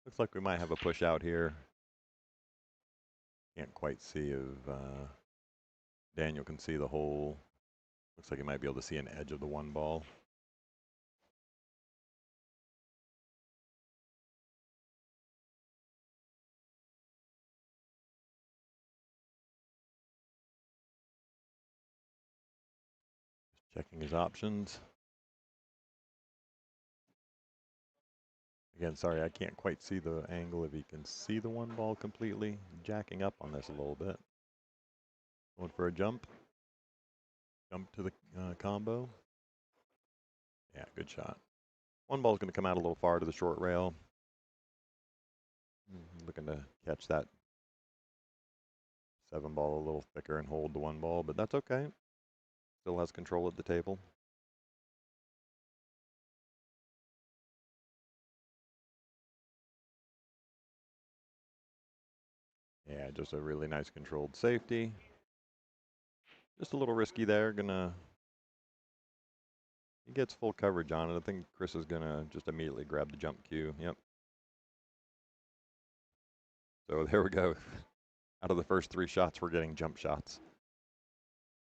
Looks like we might have a push out here. Can't quite see if Daniel can see the hole. Looks like he might be able to see an edge of the one ball. Checking his options. Again, sorry, I can't quite see the angle if he can see the one ball completely. Jacking up on this a little bit. Going for a jump. Jump to the combo. Yeah, good shot. One ball's going to come out a little far to the short rail. Looking to catch that 7 ball a little thicker and hold the one ball, but that's okay. Still has control at the table. Yeah, just a really nice controlled safety. Just a little risky there. He gets full coverage on it. I think Chris is gonna just immediately grab the jump cue. Yep. So there we go. Out of the first 3 shots, we're getting jump shots.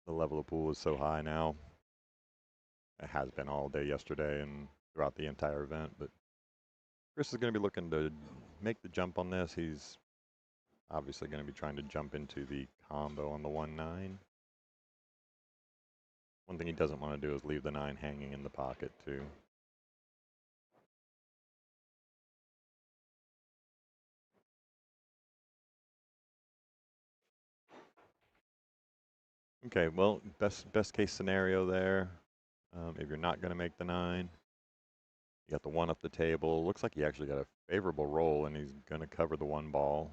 The level of pool is so high now. It has been all day yesterday and throughout the entire event, but Chris is going to be looking to make the jump on this. He's obviously going to be trying to jump into the combo on the 1-9. One thing he doesn't want to do is leave the 9 hanging in the pocket too. Okay, well, best case scenario there. If you're not going to make the 9, you got the 1 up the table. Looks like he actually got a favorable roll, and he's going to cover the 1 ball.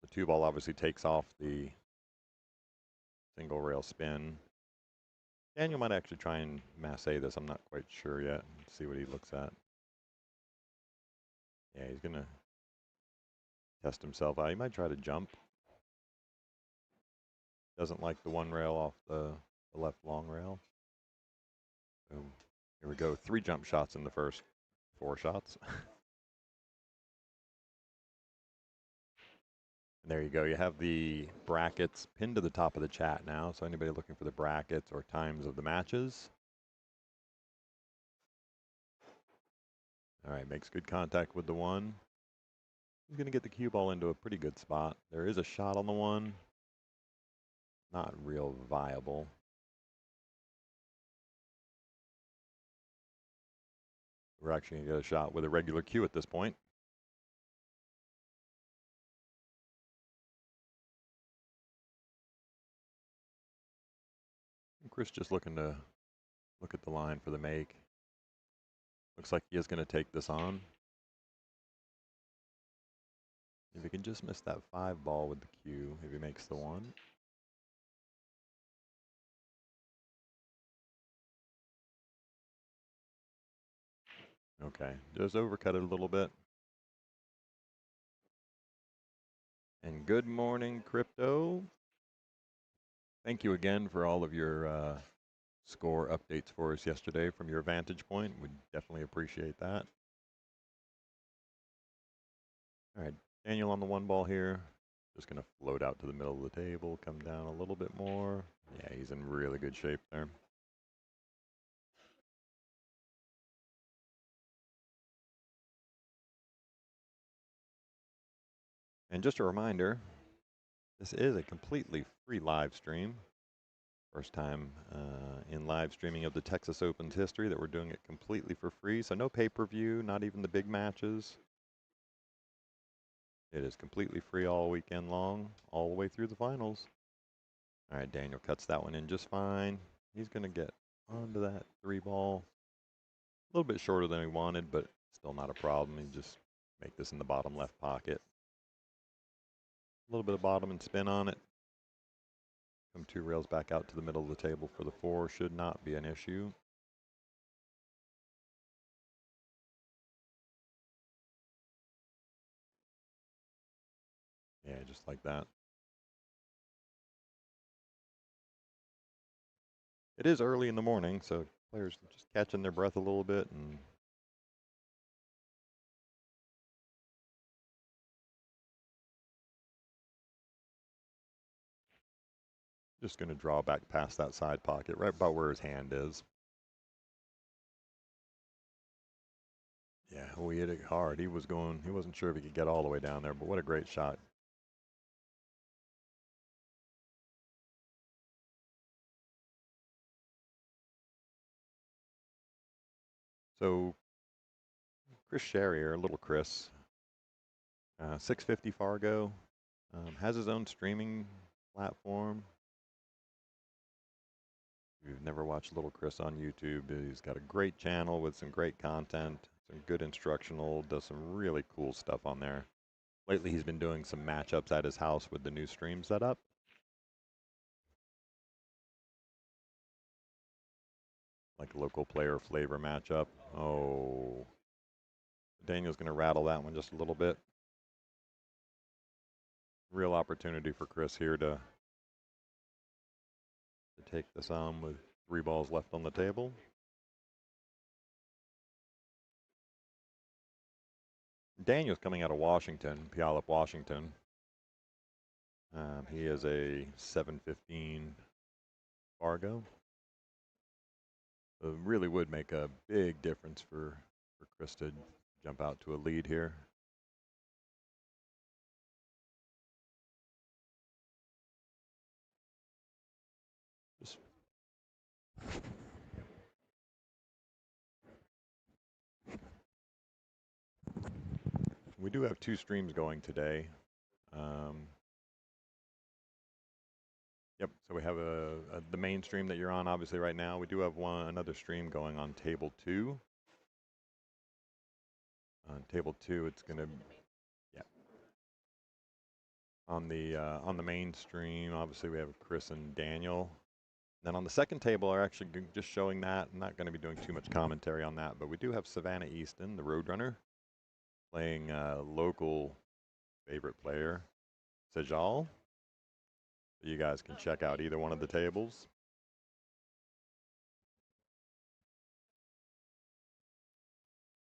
The 2 ball obviously takes off the single rail spin. Daniel might actually try and masse this. I'm not quite sure yet. Let's see what he looks at. Yeah, he's going to test himself out. He might try to jump. Doesn't like the 1 rail off the left long rail. So here we go. 3 jump shots in the first 4 shots. And there you go. You have the brackets pinned to the top of the chat now. So anybody looking for the brackets or times of the matches. All right, makes good contact with the 1. He's going to get the cue ball into a pretty good spot. There is a shot on the 1. Not real viable. We're actually going to get a shot with a regular cue at this point. And Chris just looking to look at the line for the make. Looks like he is going to take this on. If he can just miss that 5 ball with the cue, if he makes the 1. Okay, just overcut it a little bit. And good morning, crypto. Thank you again for all of your score updates for us yesterday from your vantage point. We definitely appreciate that. All right, Daniel on the 1 ball here. Just going to float out to the middle of the table, come down a little bit more. Yeah, he's in really good shape there. And just a reminder, this is a completely free live stream. First time in live streaming of the Texas Open's history that we're doing it completely for free. So no pay-per-view, not even the big matches. It is completely free all weekend long, all the way through the finals. All right, Daniel cuts that one in just fine. He's going to get onto that 3 ball. A little bit shorter than he wanted, but still not a problem. He just make this in the bottom left pocket. A little bit of bottom and spin on it. Come 2 rails back out to the middle of the table for the 4. Should not be an issue. Yeah, just like that. It is early in the morning, so players just catching their breath a little bit and Just going to draw back past that side pocket, right about where his hand is. Yeah, we hit it hard. He wasn't sure if he could get all the way down there, but what a great shot. So Chris Sherrier, little Chris, 650 Fargo, has his own streaming platform. If you've never watched Little Chris on YouTube, he's got a great channel with some great content, some good instructional, does some really cool stuff on there. Lately, he's been doing some matchups at his house with the new stream setup. Like local player flavor matchup. Oh, Daniel's going to rattle that one just a little bit. Real opportunity for Chris here to take this on with 3 balls left on the table. Daniel's coming out of Washington, Puyallup, Washington. He is a 715 Fargo. It really would make a big difference for Chris to jump out to a lead here. We do have 2 streams going today. Yep, so we have the main stream that you're on obviously right now. We do have another stream going on table 2. On table 2, it's going to, yeah. On the main stream, obviously we have Chris and Daniel. Then on the second table are actually just showing that. I'm not going to be doing too much commentary on that, but we do have Savannah Easton, the Roadrunner, playing local favorite player, Sejal. You guys can check out either one of the tables.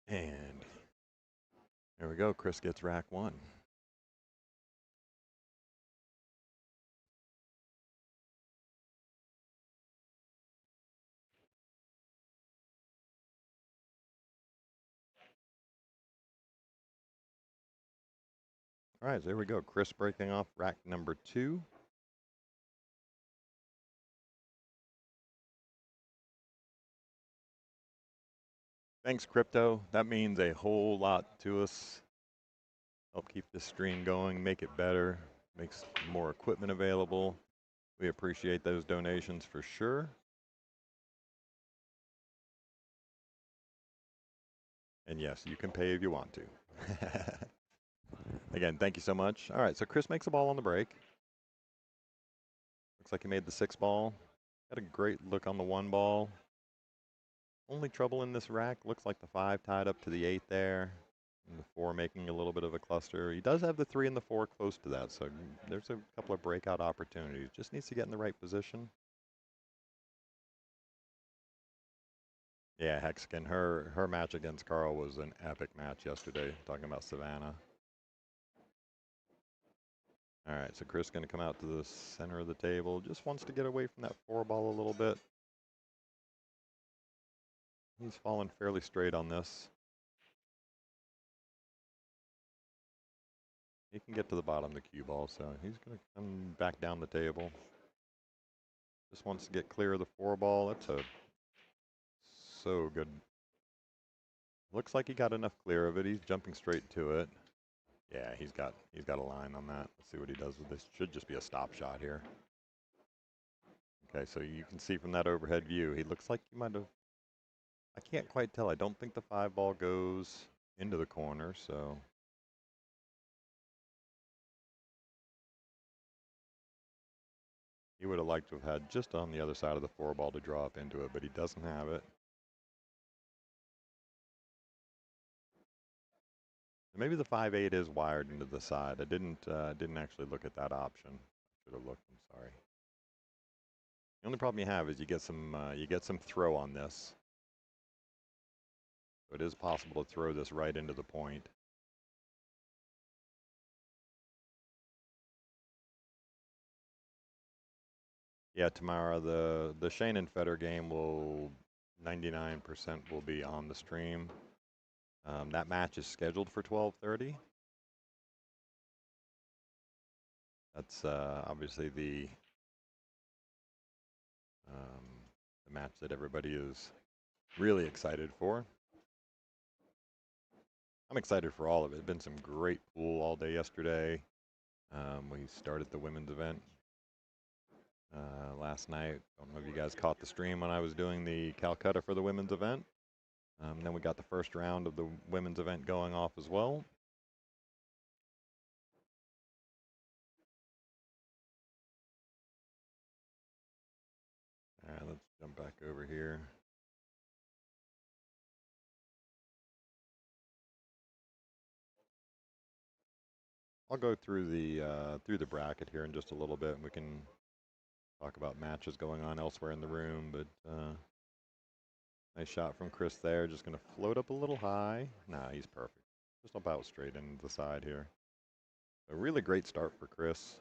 And there we go. Chris gets rack 1. All right, so there we go. Chris breaking off rack number 2. Thanks, Crypto. That means a whole lot to us. Help keep this stream going, make it better, makes more equipment available. We appreciate those donations for sure. And yes, you can pay if you want to. Again, thank you so much. All right, so Chris makes a ball on the break. Looks like he made the 6 ball. Had a great look on the 1 ball. Only trouble in this rack, looks like the 5 tied up to the 8 there. And the 4 making a little bit of a cluster. He does have the 3 and the 4 close to that, so there's a couple of breakout opportunities. Just needs to get in the right position. Yeah, Hexagon, her match against Carl was an epic match yesterday, talking about Savannah. All right, so Chris going to come out to the center of the table. Just wants to get away from that 4 ball a little bit. He's fallen fairly straight on this. He can get to the bottom of the cue ball, so he's going to come back down the table. Just wants to get clear of the 4 ball. That's so good. Looks like he got enough clear of it. He's jumping straight to it. Yeah, he's got a line on that. Let's see what he does with this. Should just be a stop shot here. Okay, so you can see from that overhead view, he looks like he might have, I can't quite tell. I don't think the 5 ball goes into the corner, so. He would have liked to have had just on the other side of the 4 ball to draw up into it, but he doesn't have it. Maybe the 5-8 is wired into the side. I didn't actually look at that option. Should have looked. I'm sorry. The only problem you have is you get some throw on this. So it is possible to throw this right into the point. Yeah, tomorrow the Shane and Feder game will 99% will be on the stream. That match is scheduled for 12:30. That's obviously um, the match that everybody is really excited for. I'm excited for all of it. It's been some great pool all day yesterday. We started the women's event last night. Don't know if you guys caught the stream when I was doing the Calcutta for the women's event. Then we got the first round of the women's event going off as well. All right, let's jump back over here. I'll go through the bracket here in just a little bit, and we can talk about matches going on elsewhere in the room. But nice shot from Chris there. Just going to float up a little high. Nah, he's perfect. Just about straight into the side here. A really great start for Chris.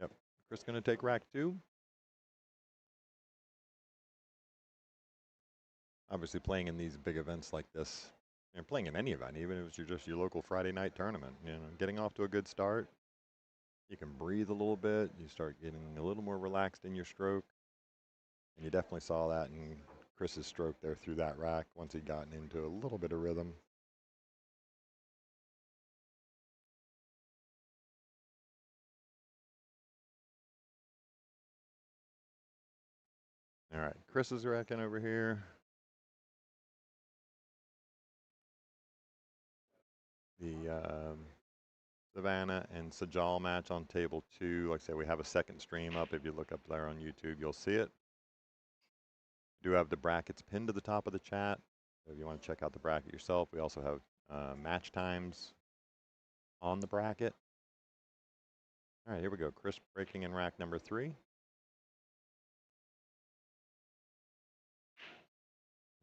Yep, Chris going to take rack 2. Obviously, playing in these big events like this, and playing in any event, even if it's just your local Friday night tournament, getting off to a good start. You can breathe a little bit. You start getting a little more relaxed in your stroke. And you definitely saw that in Chris's stroke there through that rack once he'd gotten into a little bit of rhythm. All right, Chris is racking over here. The Savannah and Sajal match on table 2. Like I said, we have a second stream up. If you look up there on YouTube, you'll see it. We do have the brackets pinned to the top of the chat. So if you want to check out the bracket yourself, we also have match times on the bracket. All right, here we go. Chris breaking in rack number 3.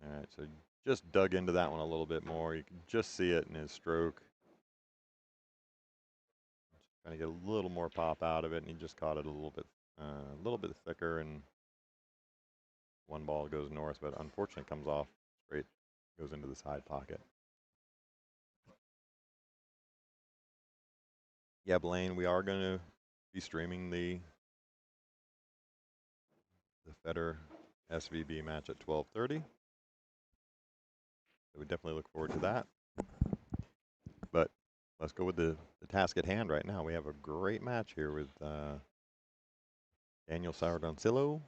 All right, so just dug into that one a little bit more. You can just see it in his stroke. Trying to get a little more pop out of it, and he just caught it a little bit thicker, and one ball goes north, but unfortunately comes off straight, goes into the side pocket. Yeah, Blaine, we are going to be streaming the Feder SVB match at 12:30. So we definitely look forward to that. But let's go with the task at hand right now. We have a great match here with Daniel Saragoncillo.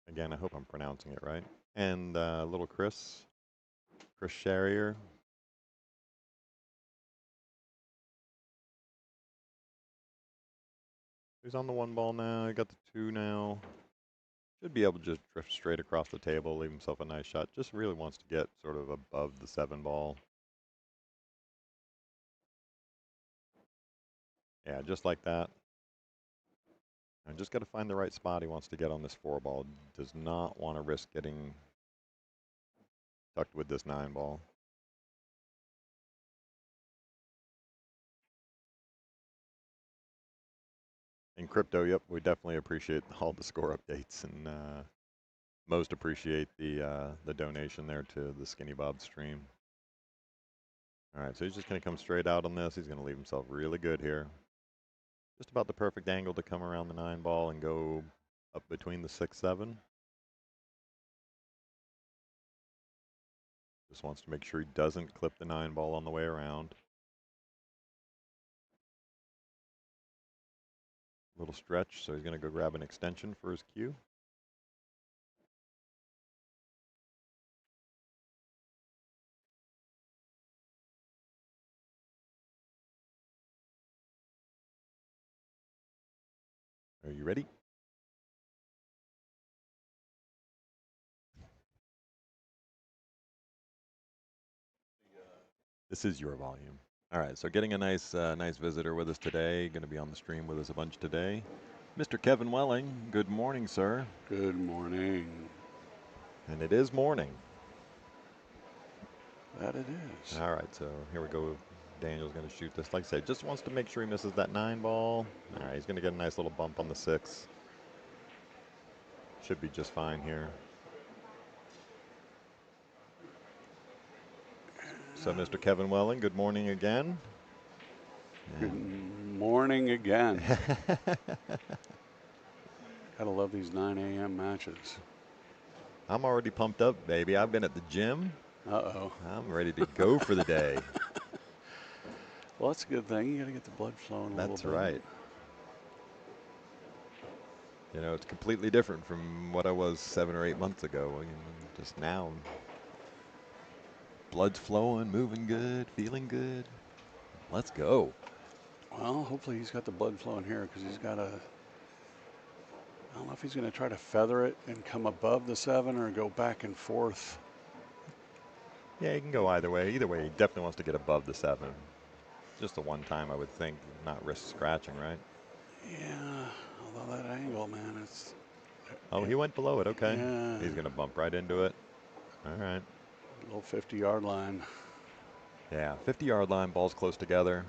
Again, I hope I'm pronouncing it right. And little Chris Sherrier. He's on the 1 ball now. He got the 2 now. Should be able to just drift straight across the table, leave himself a nice shot. Just really wants to get sort of above the 7 ball. Yeah, just like that. And just got to find the right spot he wants to get on this 4 ball. Does not want to risk getting tucked with this 9 ball. In crypto, yep, we definitely appreciate all the score updates, and most appreciate the donation there to the Skinny Bob stream. All right, so he's just going to come straight out on this. He's going to leave himself really good here. Just about the perfect angle to come around the 9 ball and go up between the 6, 7. Just wants to make sure he doesn't clip the 9 ball on the way around. Little stretch, so he's going to go grab an extension for his cue. Are you ready? This is your volume. All right, so getting a nice visitor with us today. Going to be on the stream with us a bunch today. Mr. Kevin Welling, good morning, sir. Good morning. And it is morning. That it is. All right, so here we go. Daniel's going to shoot this. Like I said, just wants to make sure he misses that 9 ball. All right, he's going to get a nice little bump on the 6. Should be just fine here. So, Mr. Kevin Welling, good morning again. Good morning again. Gotta love these 9 a.m. matches. I'm already pumped up, baby. I've been at the gym. Uh-oh. I'm ready to go for the day. Well, that's a good thing. You gotta get the blood flowing a little That's bit. right. You know, it's completely different from what I was 7 or 8 months ago. I mean, just now, blood's flowing, moving good, feeling good. Let's go. Well, hopefully he's got the blood flowing here because he's got a. I don't know if he's going to try to feather it and come above the 7 or go back and forth. Yeah, he can go either way. Either way, he definitely wants to get above the 7. Just the one time, I would think, not risk scratching, right? Yeah, although that angle, man, it's. Oh, he went below it. Okay. Yeah. He's going to bump right into it. All right. Little 50-yard line. Yeah, 50-yard line, balls close together.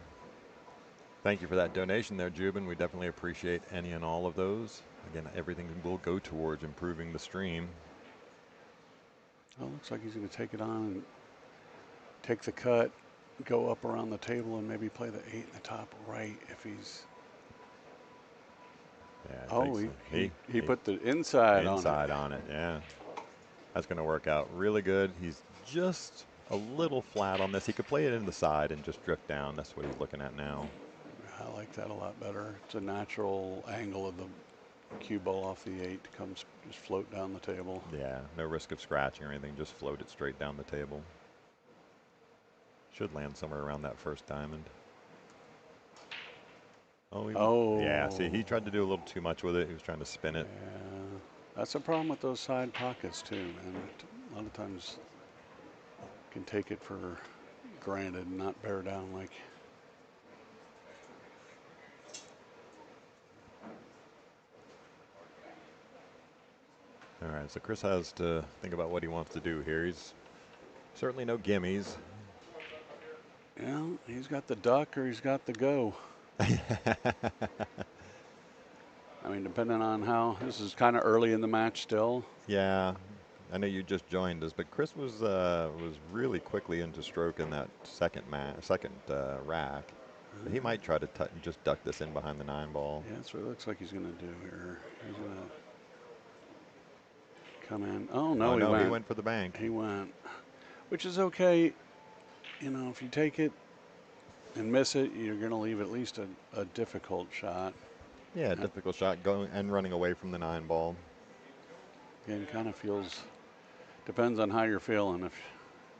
Thank you for that donation there, Jubin. We definitely appreciate any and all of those. Again, everything will go towards improving the stream. Oh, looks like he's going to take it on and take the cut, go up around the table, and maybe play the 8 in the top right if he's. Yeah, Oh, he put the inside on it. Inside on it, yeah. That's going to work out really good. He's just a little flat on this. He could play it in the side and just drift down. That's what he's looking at now. I like that a lot better. It's a natural angle of the cue ball off the 8 comes just float down the table. Yeah, no risk of scratching or anything. Just float it straight down the table. Should land somewhere around that first diamond. Oh, yeah. See, he tried to do a little too much with it. He was trying to spin it. Yeah, that's a problem with those side pockets too, man. A lot of times can take it for granted and not bear down like. All right, so Chris has to think about what he wants to do here. He's certainly no gimmies. Yeah, he's got the duck or he's got the go. I mean, depending on how this is kind of early in the match still. Yeah, I know you just joined us, but Chris was really quickly into stroke in that second rack. But he might try to just duck this in behind the 9 ball. Yeah, that's what it looks like he's going to do here. He's going to come in. Oh no, He went for the bank. He went, which is okay. You know, if you take it and miss it, you're going to leave at least a difficult shot. Yeah, difficult shot going and running away from the 9 ball. Again, kind of feels, depends on how you're feeling. If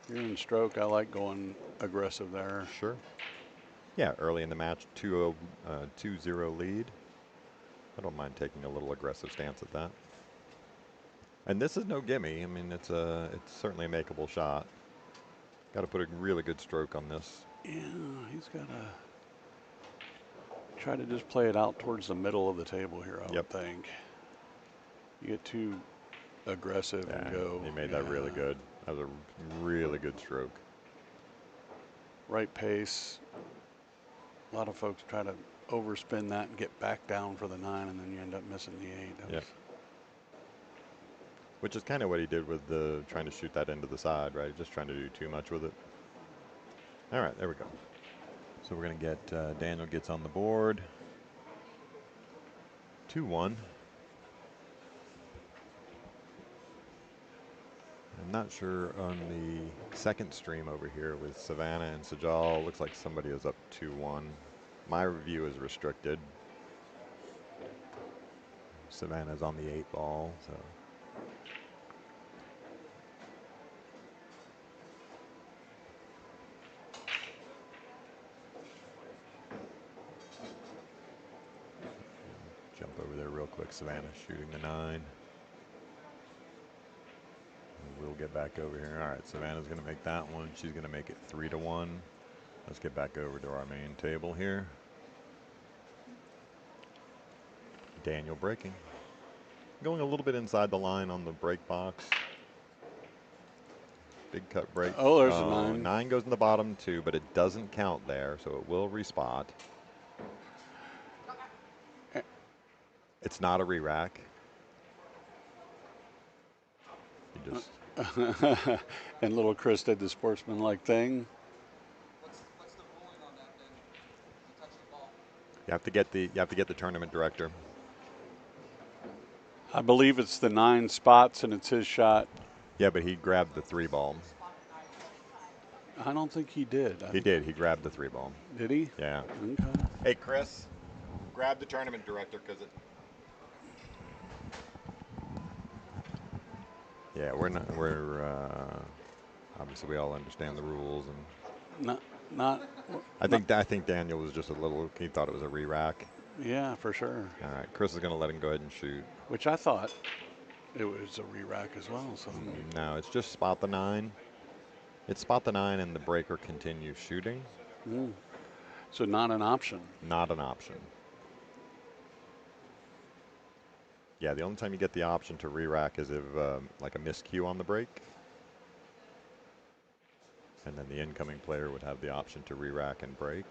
you're in stroke, I like going aggressive there. Sure. Yeah, early in the match, 2-0 lead. I don't mind taking a little aggressive stance at that. And this is no gimme. I mean, it's certainly a makeable shot. Got to put a really good stroke on this. Yeah, he's got to try to just play it out towards the middle of the table here, I would think. You get too aggressive and go. He made that really good. That was a really good stroke. Right pace. A lot of folks try to overspin that and get back down for the 9, and then you end up missing the 8. Yep. Which is kind of what he did with the trying to shoot that into the side, right? Just trying to do too much with it. All right, there we go. So we're going to get Daniel gets on the board. 2-1. I'm not sure on the second stream over here with Savannah and Sajal. Looks like somebody is up 2-1. My review is restricted. Savannah's on the 8 ball, so. Jump over there real quick. Savannah shooting the 9. We'll get back over here. All right, Savannah's going to make that one. She's going to make it 3-1. Let's get back over to our main table here. Daniel breaking. Going a little bit inside the line on the break box. Big cut break. Oh, there's a Oh, 9. 9 goes in the bottom too, but it doesn't count there, so it will respot. It's not a re-rack. You just And little Chris did the sportsman-like thing. you have to get the tournament director. I believe it's the 9 spots, and it's his shot. Yeah, but he grabbed the 3 ball. I don't think he did. He did. He grabbed the 3 ball. Did he? Yeah. Okay. Hey, Chris, grab the tournament director because it. Yeah, we're not. We're obviously we all understand the rules, and Not, not, I think Daniel was just a little. He thought it was a re-rack. yeah, for sure. All right, Chris is going to let him go ahead and shoot. Which I thought it was a re-rack as well. So No, it's just spot the 9. It's spot the 9, and the breaker continues shooting. so not an option. Not an option. Yeah, the only time you get the option to re-rack is if like a miscue on the break. And then the incoming player would have the option to re-rack and break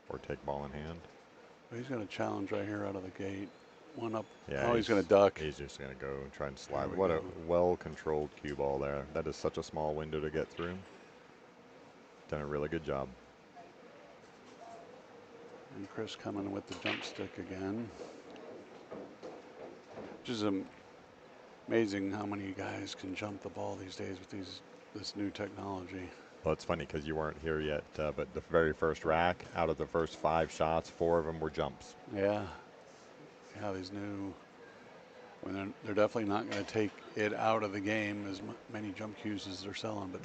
or take ball in hand. He's going to challenge right here out of the gate. One up. Yeah, Oh, he's going to duck. He's just going to go and try and slide. There we What go. a well-controlled cue ball there. That is such a small window to get through. Done a really good job. And Chris coming with the jump stick again. Which is amazing how many guys can jump the ball these days with this new technology. Well, it's funny because you weren't here yet, but the very first rack, out of the first 5 shots, 4 of them were jumps. Yeah. Yeah, these new. I mean, they're definitely not going to take it out of the game as many jump cues as they're selling, but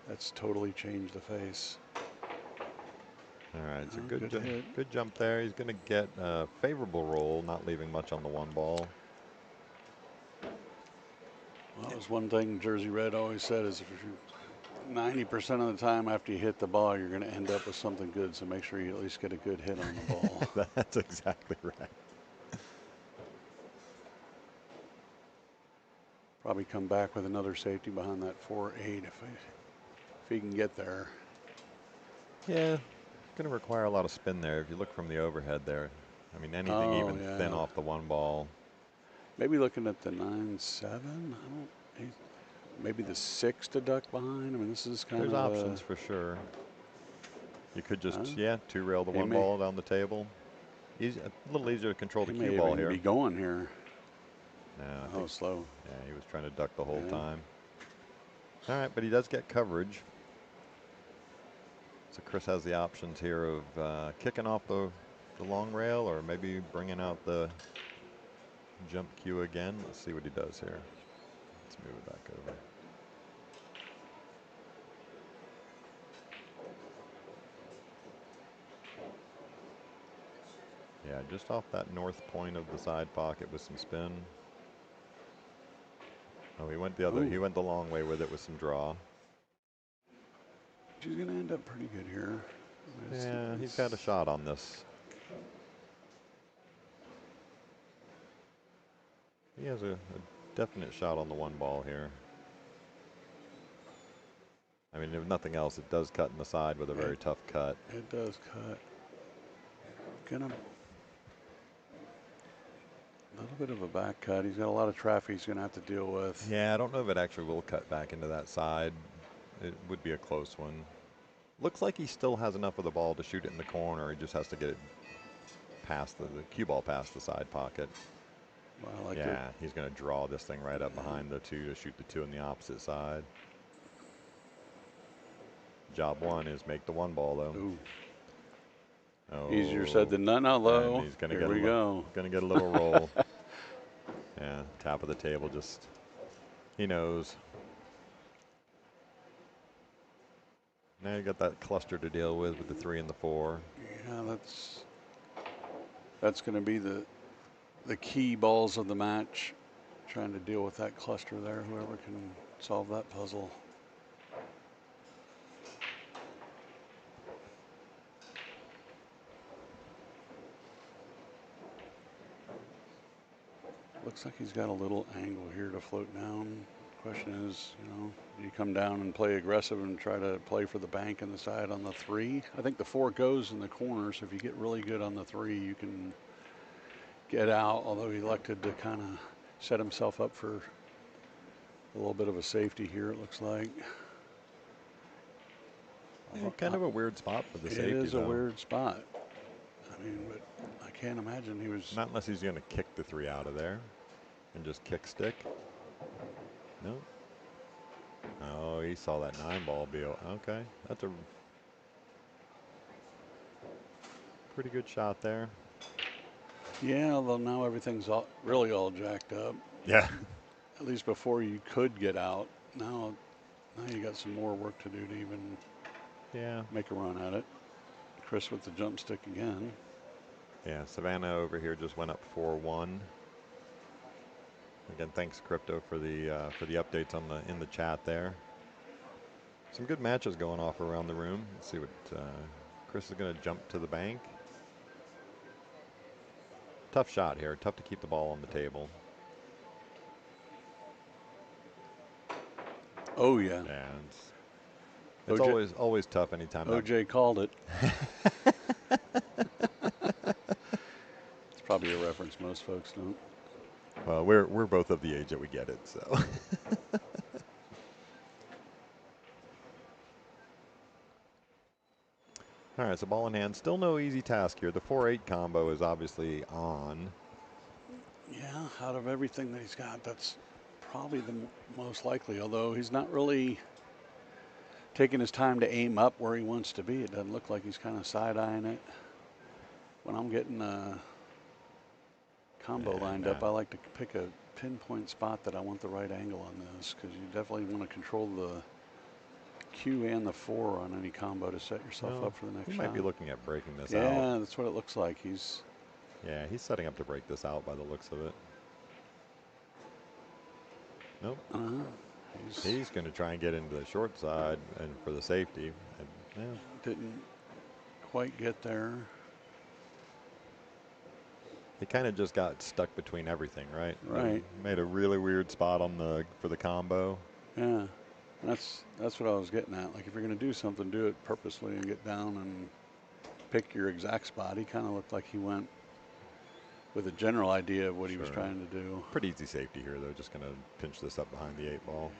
that's totally changed the face. All right, it's a good hit. good jump there. He's going to get a favorable roll, not leaving much on the 1 ball. Well, that was one thing Jersey Red always said is if you 90% of the time after you hit the ball, you're going to end up with something good. So make sure you at least get a good hit on the ball. That's exactly right. Probably come back with another safety behind that 4-8 if he can get there. Yeah, it's going to require a lot of spin there. If you look from the overhead there, I mean, anything even thin off the 1 ball. Maybe looking at the 9-7. Maybe the 6 to duck behind. I mean, this is kind There's of options for sure. You could just 2-rail the 1 ball down the table. Easy, a little easier to control the cue ball here. Be going here. No, I think slow. Yeah, he was trying to duck the whole time. All right, but he does get coverage. So Chris has the options here of kicking off the long rail or maybe bringing out the jump cue again. Let's see what he does here. Let's move it back over. Yeah, just off that north point of the side pocket with some spin. Oh, he went the other. He went the long way with it with some draw. She's going to end up pretty good here. Yeah, he's got a shot on this. He has a definite shot on the 1 ball here. I mean, if nothing else, it does cut in the side with a very tough cut. It does cut. A little bit of a back cut. He's got a lot of traffic he's going to have to deal with. Yeah, I don't know if it actually will cut back into that side. It would be a close one. Looks like he still has enough of the ball to shoot it in the corner. He just has to get it past the cue ball past the side pocket. Well, he's going to draw this thing right up behind the 2 to shoot the 2 on the opposite side. Job 1 is make the 1 ball, though. Ooh. Oh. Easier said than done out low. And he's going to Here we go. Going to get a little roll. Yeah, top of the table, just, he knows. Now you got that cluster to deal with the 3 and the 4. Yeah, that's going to be the key balls of the match. Trying to deal with that cluster there. Whoever can solve that puzzle. Looks like he's got a little angle here to float down. Question is, do you come down and play aggressive and try to play for the bank and the side on the 3? I think the 4 goes in the corner, so if you get really good on the 3, you can get out, although he elected to kind of set himself up for a little bit of a safety here, it looks like. Yeah, kind of a weird spot for the It safety, is a though. weird spot. I mean, but I can't imagine he was. Not unless he's going to kick the 3 out of there and just kick stick. No. Oh, he saw that 9 ball be okay. That's a pretty good shot there. Yeah, although now everything's really all jacked up. Yeah. At least before you could get out. Now you got some more work to do to even make a run at it. Chris with the jump stick again. Yeah, Savannah over here just went up 4-1. Again, thanks Crypto for the updates on in the chat there. Some good matches going off around the room. Let's see what Chris is going to jump to the bank. Tough shot here. Tough to keep the ball on the table. Oh yeah. Yeah, it's always tough anytime. OJ called it. It's probably a reference most folks don't. Well, we're both of the age that we get it, so. All right, so ball in hand. Still no easy task here. The 4-8 combo is obviously on. Yeah, out of everything that he's got, that's probably the most likely, although he's not really taking his time to aim up where he wants to be. It doesn't look like he's kind of side-eyeing it. When I'm getting a combo lined up, I like to pick a pinpoint spot that I want the right angle on this, because you definitely want to control the Q and the 4 on any combo to set yourself up for the next shot. He might be looking at breaking this out. Yeah, that's what it looks like. He's setting up to break this out by the looks of it. Nope. He's going to try and get into the short side and for the safety. And, didn't quite get there. He kind of just got stuck between everything, right? Right. Made a really weird spot for the combo. Yeah. That's what I was getting at. Like, if you're going to do something, do it purposely and get down and pick your exact spot. He kind of looked like he went with a general idea of what he was trying to do. Pretty easy safety here, though. Just going to pinch this up behind the 8 ball.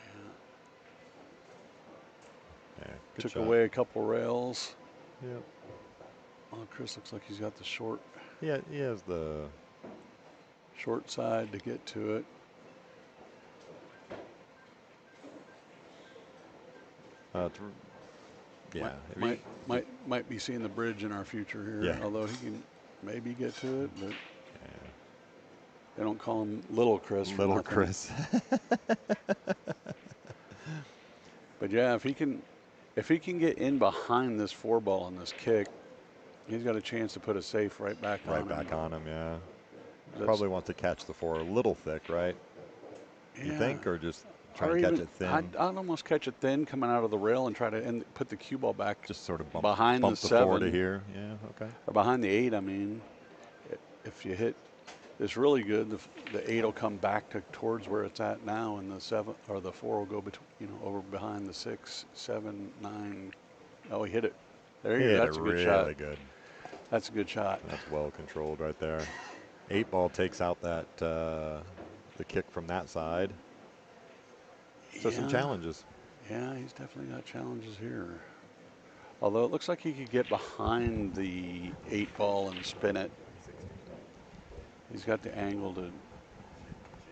Yeah, Took shot. Away a couple rails. Yep. Oh, Chris looks like he's got the short. Yeah, he has the short side to get to it. Yeah. Might be seeing the bridge in our future here. Yeah. Although he can maybe get to it, but they don't call him Little Chris. Little Chris. But yeah, if he can get in behind this 4 ball on this kick, he's got a chance to put a safe right back on him. Right back on him, yeah. Probably wants to catch the 4 a little thick, right? Yeah. You think, or just try and catch it thin? I'd almost catch it thin coming out of the rail and try to put the cue ball back. Just sort of behind bump the the 7 4 to here. Yeah, okay. Or behind the 8. I mean, if you hit this really good, the 8 will come back towards where it's at now, and the 7 or the 4 will go between, over behind the 6, 7, 9. Oh, he hit it. There you go. That's a good shot. Really good. That's a good shot. That's well controlled right there. 8 ball takes out that the kick from that side. So some challenges. Yeah, he's definitely got challenges here. Although it looks like he could get behind the 8 ball and spin it. He's got the angle to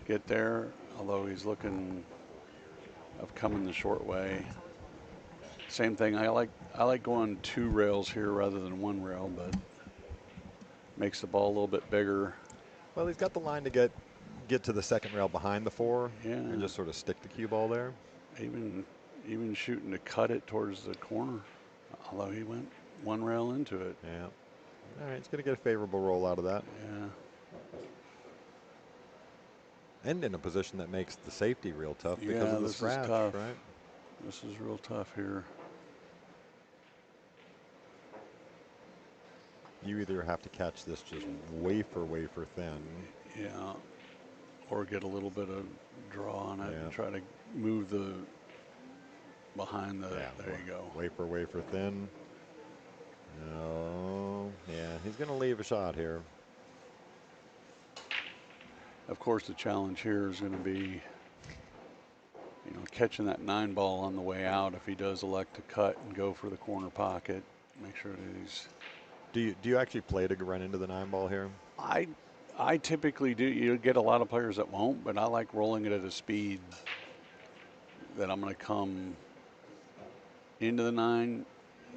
get there, although he's looking of coming the short way. Same thing. I like going 2 rails here rather than 1 rail, but makes the ball a little bit bigger. Well, he's got the line to get to the second rail behind the 4 and just sort of stick the cue ball there. Even shooting to cut it towards the corner, although he went 1 rail into it. Yeah. All right, he's going to get a favorable roll out of that. Yeah. And in a position that makes the safety real tough because of the scratch, right? This is real tough here. You either have to catch this just wafer thin. Yeah. or get a little bit of draw on it and Yeah. try to move the behind the. Yeah. There you go. Wafer thin. No. Yeah, he's going to leave a shot here. Of course, the challenge here is going to be, catching that 9 ball on the way out. If he does elect to cut and go for the corner pocket, make sure that he's. Do you actually play to run into the 9 ball here? I I typically do. You get a lot of players that won't, but I like rolling it at a speed that I'm going to come into the 9.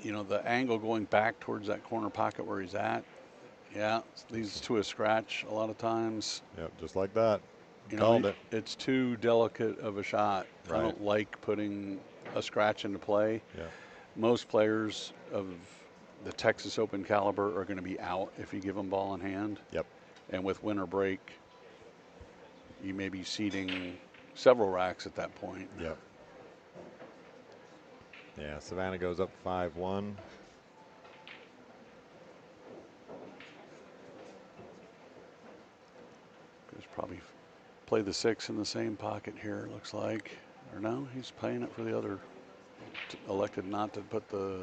The angle going back towards that corner pocket where he's at. Yeah, leads to a scratch a lot of times. Yep, just like that. You know, Called it. it's too delicate of a shot. I Right. don't like putting a scratch into play. Yeah. Most players of the Texas Open caliber are going to be out if you give them ball in hand. Yep. And with winter break, you may be seeding several racks at that point. Yep. Yeah, Savannah goes up 5-1. He's probably play the 6 in the same pocket here, it looks like. Or no, he's playing it for the other. Elected not to put the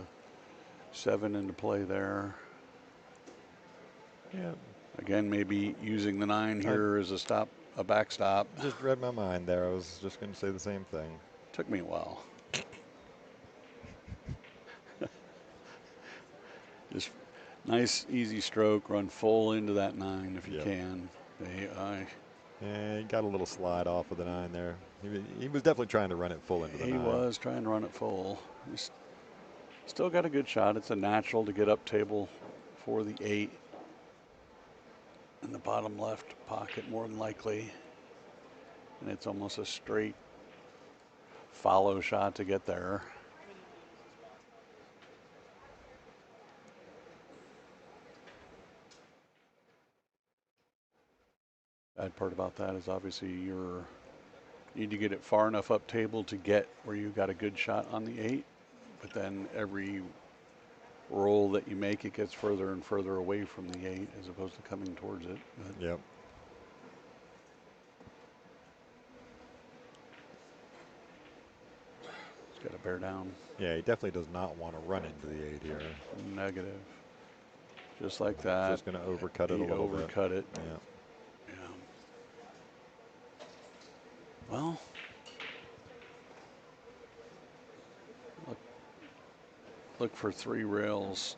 7 into play there. Yeah. Again, maybe using the 9 here as a backstop. Just read my mind there. I was just going to say the same thing. Took me a while. Just nice, easy stroke. Run full into that 9 if you can. Yeah, he got a little slide off of the 9 there. He was definitely trying to run it full into the 9. He was trying to run it full. He's still got a good shot. It's a natural to get up table for the 8 in the bottom left pocket, more than likely. And it's almost a straight follow shot to get there. Bad part about that is obviously you need to get it far enough up table to get where you got a good shot on the 8, but then every roll that you make, it gets further and further away from the 8 as opposed to coming towards it. But yep. He's got to bear down. Yeah, he definitely does not want to run into the 8 here. Negative. Just like that. Just going to overcut it a little bit. Overcut it. Yeah. Well, look for 3 rails.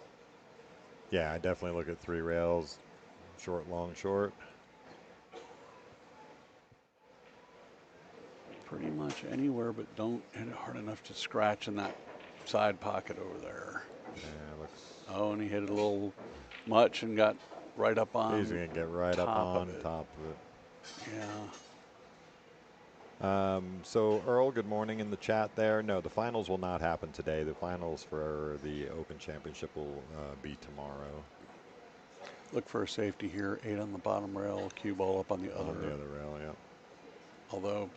Yeah, I definitely look at 3 rails. Short, long, short. Pretty much anywhere, but don't hit it hard enough to scratch in that side pocket over there. Yeah, looks. Oh, and he hit it a little much and got right up on. He's going to get right up on top of it. Yeah. So Earl, good morning in the chat there. No, the finals will not happen today. The finals for the Open Championship will be tomorrow. Look for a safety here. 8 on the bottom rail, cue ball up on the other. On the other rail, yeah. Although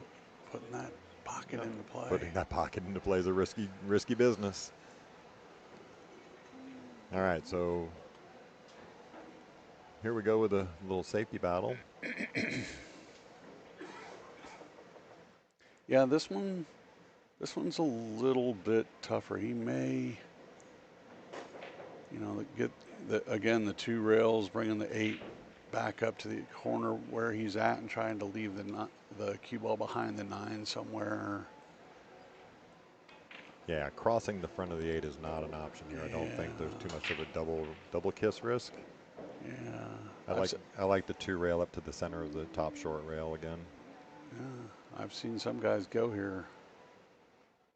putting that pocket into play. Putting that pocket into play is a risky business. All right, so here we go with a little safety battle. Yeah, this one's a little bit tougher. He may, get the 2 rails, bringing the 8 back up to the corner where he's at and trying to leave the cue ball behind the 9 somewhere. Yeah, crossing the front of the 8 is not an option here. I don't think there's too much of a double kiss risk. Yeah. I like the 2 rail up to the center of the top short rail again. Yeah, I've seen some guys go here.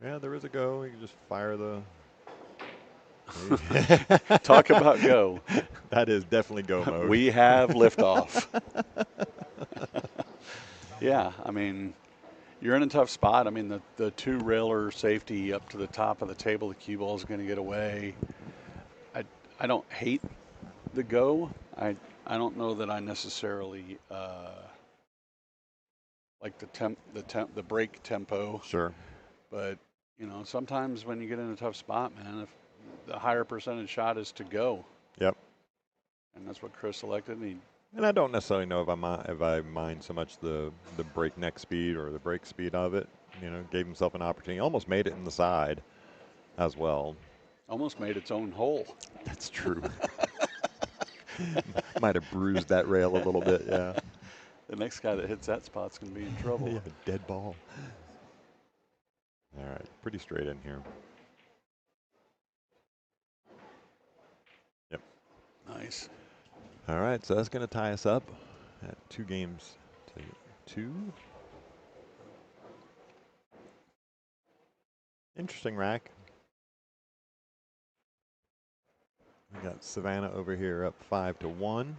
Yeah, there is a go. You can just fire the. Talk about go. That is definitely go mode. We have liftoff. Yeah, I mean, you're in a tough spot. I mean, the 2 railer safety up to the top of the table, the cue ball is going to get away. I don't hate the go. I don't know that I necessarily like the break tempo. Sure. But sometimes when you get in a tough spot, man, if the higher percentage shot is to go. Yep. And that's what Chris selected, and he And I don't necessarily know if I mind so much the breakneck speed or the break speed of it. You know, gave himself an opportunity. Almost made it in the side as well. Almost made its own hole. That's true. Might have bruised that rail a little bit, yeah. The next guy that hits that spot's going to be in trouble. Yeah, dead ball. All right, pretty straight in here. Yep. Nice. All right, so that's going to tie us up at 2 games to 2. Interesting rack. We got Savannah over here up 5-1.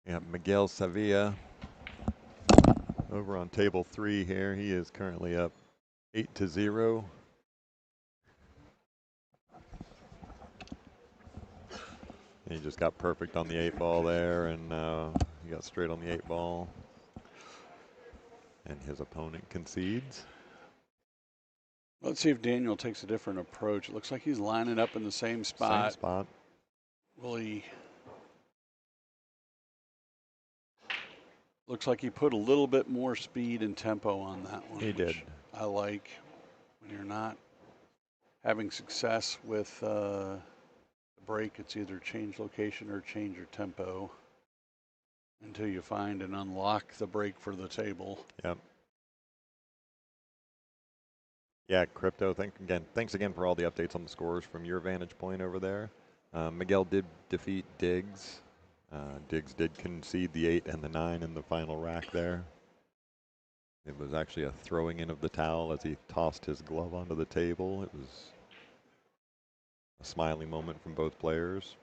We got Miguel Sevilla over on table 3 here. He is currently up 8-0. He just got perfect on the 8 ball there, and he got straight on the 8 ball. And his opponent concedes. Let's see if Daniel takes a different approach. It looks like he's lining up in the same spot. Same spot. Will he? Looks like he put a little bit more speed and tempo on that one. He did. I like when you're not having success with the break. It's either change location or change your tempo until you find and unlock the break for the table. Yep. Yeah, Crypto, thanks again for all the updates on the scores from your vantage point over there. Miguel did defeat Diggs. Diggs did concede the 8 and the 9 in the final rack there. It was actually a throwing in of the towel as he tossed his glove onto the table. It was a smiling moment from both players.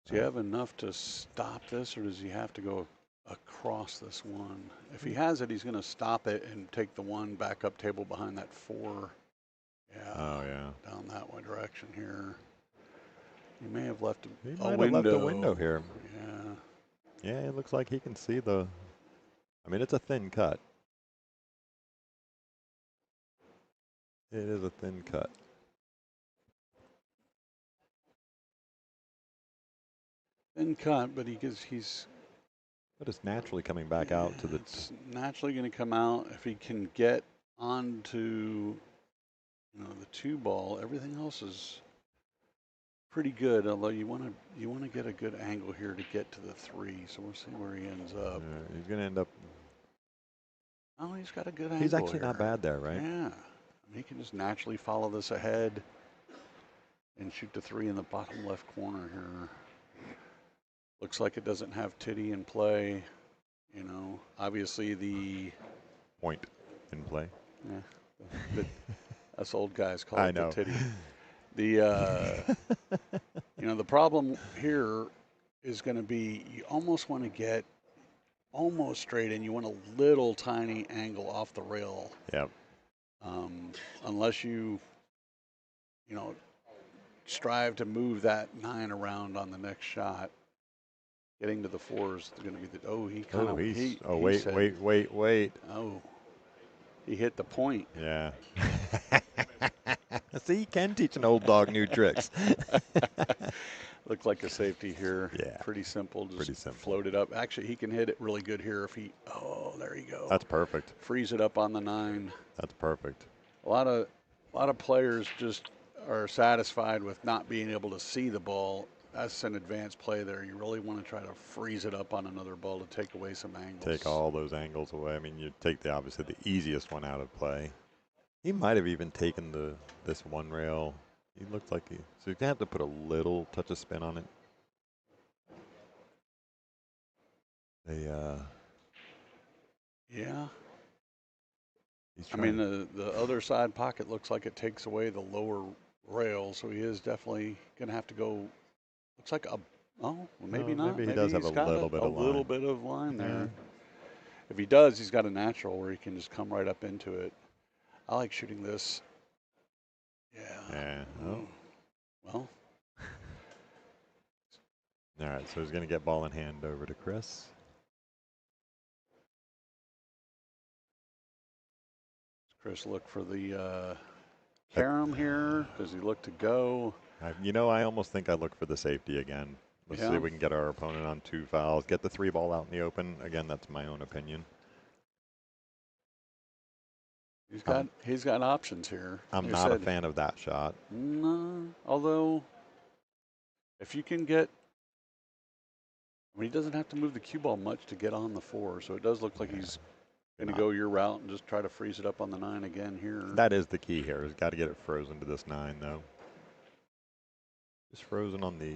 Does he have enough to stop this, or does he have to go across this one? If he has it, he's going to stop it and take the one back up table behind that 4. Yeah. Oh, yeah. Down that one direction here. He may have left He a might window. have left a window here. Yeah. Yeah, it looks like he can see the. I mean, it's a thin cut. It is a thin cut. Thin cut, but he's. But it's naturally coming back out to the. It's naturally going to come out if he can get onto, the 2 ball. Everything else is pretty good. Although you want to get a good angle here to get to the 3. So we'll see where he ends up. He's going to end up. Oh, he's got a good angle. He's actually here. not bad there, right? Yeah. He can just naturally follow this ahead and shoot the 3 in the bottom left corner here. Looks like it doesn't have titty in play. Obviously the point in play. Yeah, us old guys call it the titty. The the problem here is going to be you almost want to get almost straight in. You want a little tiny angle off the rail. Yep. Unless you strive to move that 9 around on the next shot. Getting to the 4 is going to be wait. Oh, he hit the point. Yeah. See, you can teach an old dog new tricks. Looked like a safety here. Yeah. Pretty simple. Just Pretty simple. Float it up. Actually, he can hit it really good here if he. Oh, there you go. That's perfect. Freeze it up on the 9. That's perfect. A lot of players just are satisfied with not being able to see the ball. That's an advanced play there. You really want to try to freeze it up on another ball to take away some angles. Take all those angles away. I mean, you take obviously the easiest one out of play. He might have even taken this one rail. He looked like so you're gonna have to put a little touch of spin on it. Yeah. I mean, the other side pocket looks like it takes away the lower rail, so he is definitely going to have to go. Looks like maybe not. Maybe he does have a little bit of line there. If he does, he's got a natural where he can just come right up into it. I like shooting this. Yeah. Oh. Well. All right, so he's going to get ball in hand over to Chris. Chris look for the carom here. Does he look to go? I almost think I look for the safety again. Let's see Yeah. if we can get our opponent on 2 fouls. Get the 3 ball out in the open. Again, that's my own opinion. He's got options here. I'm Like I not a said, fan of that shot. no, although if you can get, I mean, he doesn't have to move the cue ball much to get on the 4, so it does look like Yeah, he's going to go your route and just try to freeze it up on the 9 again here. That is the key here. He's got to get it frozen to this 9, though. Just frozen on the.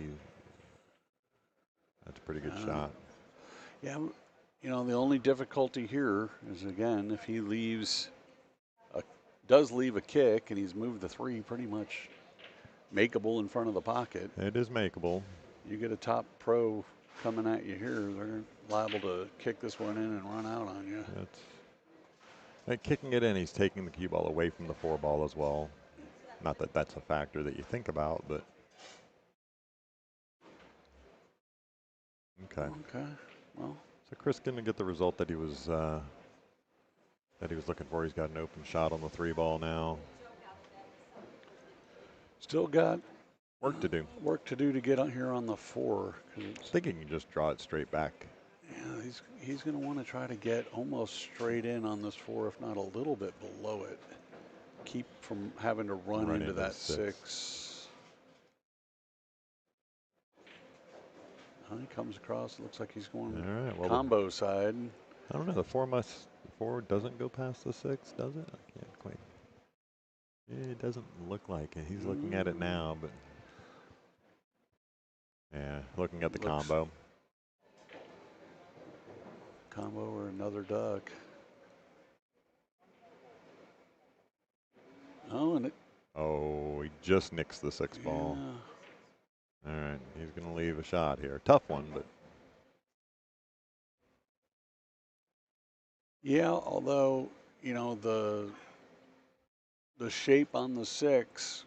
That's a pretty good shot. Yeah, the only difficulty here is, again, if he does leave a kick and he's moved the 3 pretty much makeable in front of the pocket. It is makeable. You get a top pro coming at you here, they're liable to kick this one in and run out on you. Kicking it in, he's taking the cue ball away from the 4 ball as well. Not that that's a factor that you think about, but. Okay. Well. So Chris going to get the result that he was looking for. He's got an open shot on the 3 ball now. Still got work to do. Work to do to get on here on the 4. I think he can just draw it straight back. Yeah, he's going to want to try to get almost straight in on this 4, if not a little bit below it. Keep from having to run into that 6. He comes across. It looks like he's going combo side. I don't know. The 4 doesn't go past the 6, does it? I can't quite. It doesn't look like it. He's looking at it now, but yeah, looking at the combo. Combo or another duck. Oh, he just nicks the 6 ball. Yeah. All right, he's going to leave a shot here. Tough one, but. Yeah, although, the shape on the 6,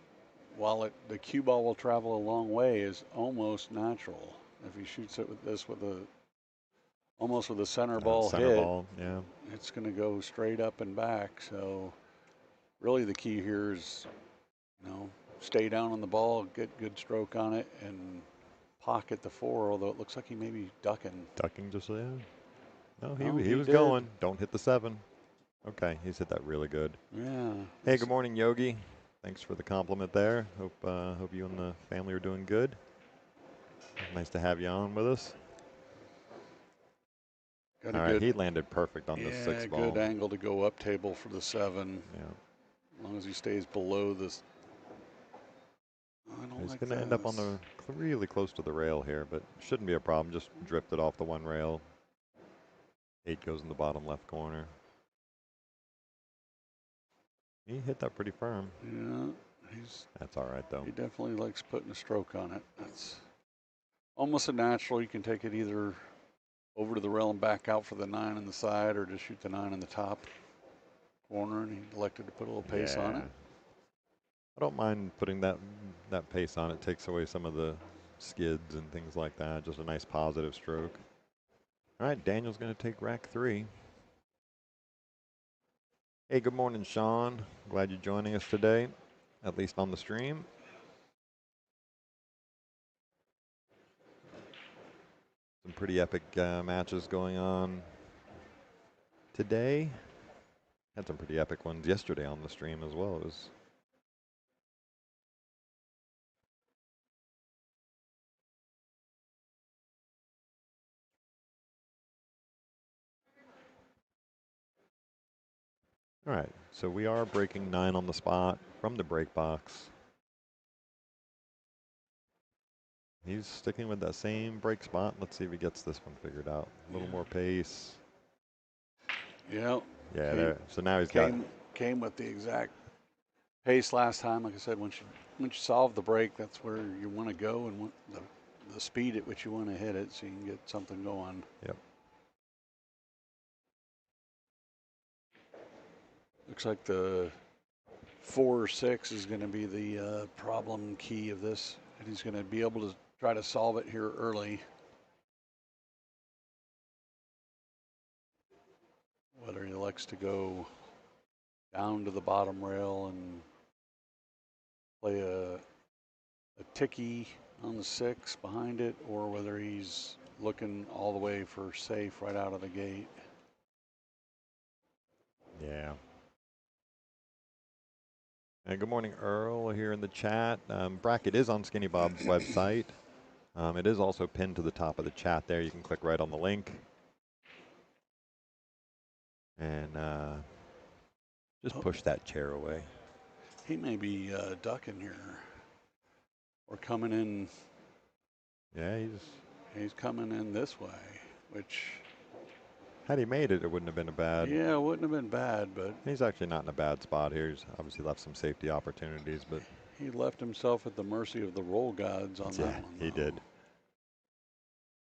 while the cue ball will travel a long way, is almost natural. If he shoots it almost with a center ball hit, yeah, it's going to go straight up and back. So really the key here is, stay down on the ball, get good stroke on it, and pocket the 4, although it looks like he may be ducking. Ducking just, yeah. No, he was going. Don't hit the 7. Okay, he's hit that really good. Yeah. Hey, good morning, Yogi. Thanks for the compliment there. Hope you and the family are doing good. Nice to have you on with us. All right, he landed perfect on the 6 ball. Good angle to go up table for the 7. Yeah. As long as he stays below this. He's going to end up on the really close to the rail here, but shouldn't be a problem. Just drifted off the 1 rail. 8 goes in the bottom left corner. He hit that pretty firm. Yeah, that's all right though. He definitely likes putting a stroke on it. That's almost a natural. You can take it either over to the rail and back out for the 9 on the side, or just shoot the 9 in the top corner. And he elected to put a little pace on it. I don't mind putting that pace on it. Takes away some of the skids and things like that. Just a nice positive stroke. All right, Daniel's going to take rack 3. Hey, good morning, Sean. Glad you're joining us today, at least on the stream. Some pretty epic matches going on today. Had some pretty epic ones yesterday on the stream as well. It was all right, so we are breaking 9 on the spot from the break box. He's sticking with that same break spot. Let's see if he gets this one figured out. A little more pace. Yeah. Yeah, there. So now he's came with the exact pace last time. Like I said, once you solve the break, that's where you want to go, and the speed at which you want to hit it, so you can get something going. Yep. Looks like the 4 or 6 is going to be the problem key of this, and he's going to be able to try to solve it here early. Whether he likes to go down to the bottom rail and play a ticky on the 6 behind it, or whether he's looking all the way for safe right out of the gate. Yeah. And good morning, Earl, here in the chat. Bracket is on Skinny Bob's website. It is also pinned to the top of the chat there. You can click right on the link. And just push that chair away. He may be ducking here. Or coming in. Yeah, he's coming in this way, which. Had he made it, it wouldn't have been a bad. Yeah, it wouldn't have been bad, but. He's actually not in a bad spot here. He's obviously left some safety opportunities, but. He left himself at the mercy of the roll gods on that one. Yeah, he did.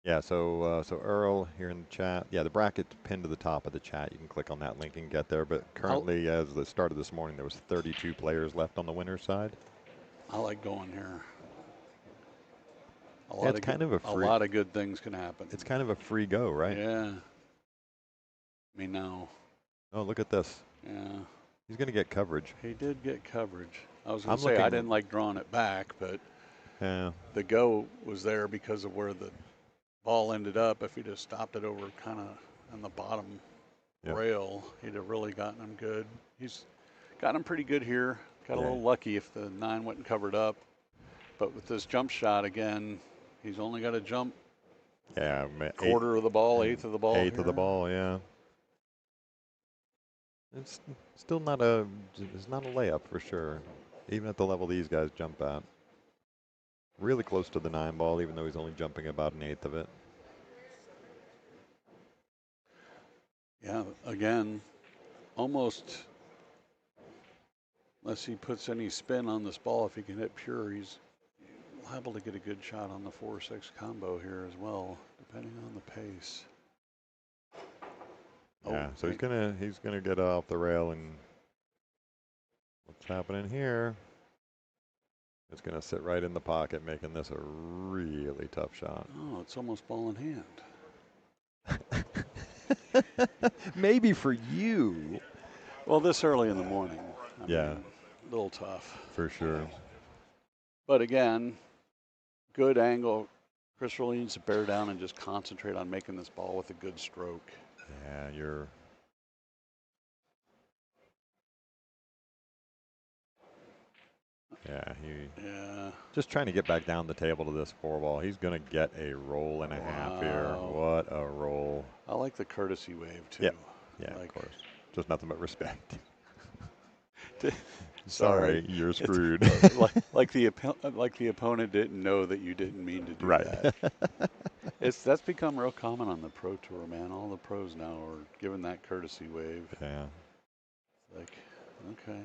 Yeah, so Earl here in the chat. Yeah, the bracket's pinned to the top of the chat. You can click on that link and get there. But currently, as the start of this morning, there was 32 players left on the winner's side. I like going here. A lot of good things can happen. It's kind of a free go, right? Yeah. I mean, now. Oh, look at this. Yeah. He's going to get coverage. He did get coverage. I was going to say I didn't like drawing it back, but yeah, the go was there because of where the ball ended up. If he just stopped it over kind of on the bottom rail, he'd have really gotten him good. He's got him pretty good here. Got a little lucky if the 9 wasn't covered up. But with this jump shot again, he's only got to jump quarter of the ball, eighth of the ball. Eighth of the ball, yeah. It's still not it's not a layup for sure, even at the level these guys jump at. Really close to the 9 ball, even though he's only jumping about an eighth of it. Yeah, again, almost, unless he puts any spin on this ball, if he can hit pure, he's liable to get a good shot on the 4-6 combo here as well, depending on the pace. Yeah, so he's gonna get off the rail, and what's happening here? It's gonna sit right in the pocket, making this a really tough shot. Oh, it's almost ball in hand. Maybe for you. Well, this early in the morning. I mean, a little tough. For sure. But again, good angle. Chris really needs to bear down and just concentrate on making this ball with a good stroke. Yeah, you're. Yeah, just trying to get back down the table to this 4 ball. He's going to get a roll and a half here. What a roll. I like the courtesy wave, too. Yeah, of course. Just nothing but respect. Sorry, you're screwed. like the opponent didn't know that you didn't mean to do that. That's become real common on the pro tour, man. All the pros now are giving that courtesy wave. Yeah. Like, okay.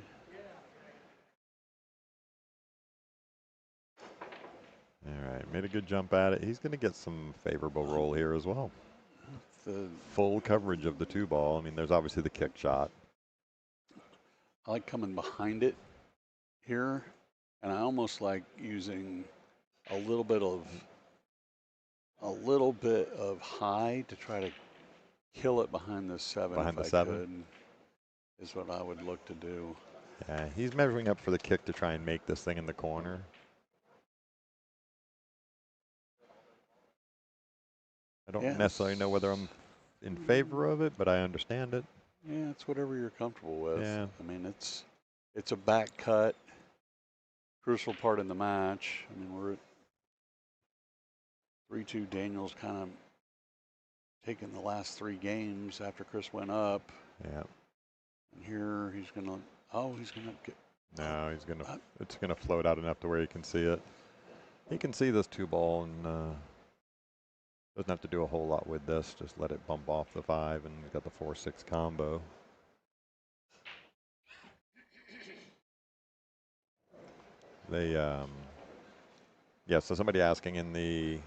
All right, made a good jump at it. He's going to get some favorable roll here as well. The full coverage of the 2 ball. I mean, there's obviously the kick shot. I like coming behind it here, and I almost like using a little bit of high to try to kill it behind the 7. Behind the 7 is what I would look to do. Yeah, he's measuring up for the kick to try and make this thing in the corner. I don't necessarily know whether I'm in favor of it, but I understand it. Yeah, it's whatever you're comfortable with. Yeah. I mean, it's a back cut, crucial part in the match. I mean, we're at 3-2. Daniel's kind of taken the last 3 games after Chris went up. Yeah. And here he's going to get. No, it's going to float out enough to where he can see it. He can see this 2 ball and doesn't have to do a whole lot with this. Just let it bump off the 5, and he's got the 4-6 combo. So somebody asking in the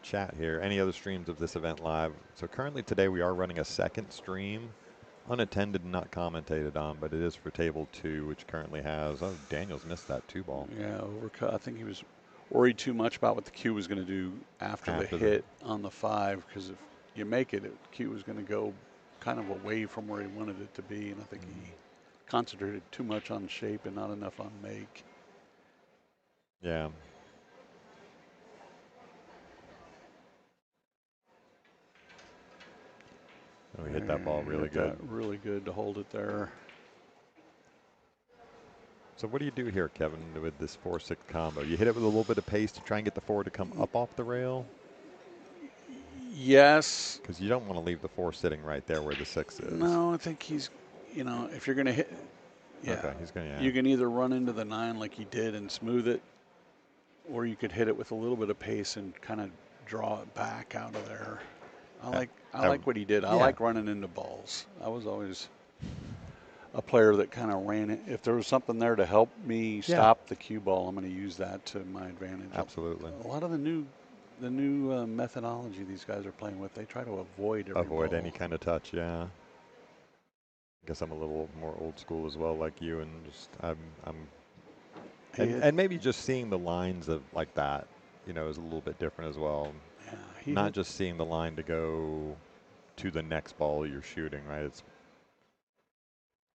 chat here, any other streams of this event live? So currently today we are running a second stream, unattended and not commentated on, but it is for table 2, which currently has, Daniel's missed that 2 ball. Yeah, overcut. I think he was worried too much about what the cue was going to do after the hit on the 5, because if you make it, Q was going to go kind of away from where he wanted it to be, and I think he concentrated too much on shape and not enough on make. Yeah. Oh, he hit that ball really Hit good. that really good to hold it there. So what do you do here, Kevin, with this 4-6 combo? You hit it with a little bit of pace to try and get the 4 to come up off the rail? Yes. Because you don't want to leave the 4 sitting right there where the 6 is. No, I think he's, if you're going to hit, yeah, okay, he's going to. You can either run into the 9 like he did and smooth it, or you could hit it with a little bit of pace and kind of draw it back out of there. I like what he did. I like running into balls. I was always a player that kind of ran it. If there was something there to help me stop the cue ball, I'm going to use that to my advantage. Absolutely. A lot of the new methodology these guys are playing with, they try to avoid any kind of touch. Yeah. I guess I'm a little more old school as well, like you, and just and maybe just seeing the lines of like that, is a little bit different as well. Yeah, not just seeing the line to go to the next ball you're shooting, right? It's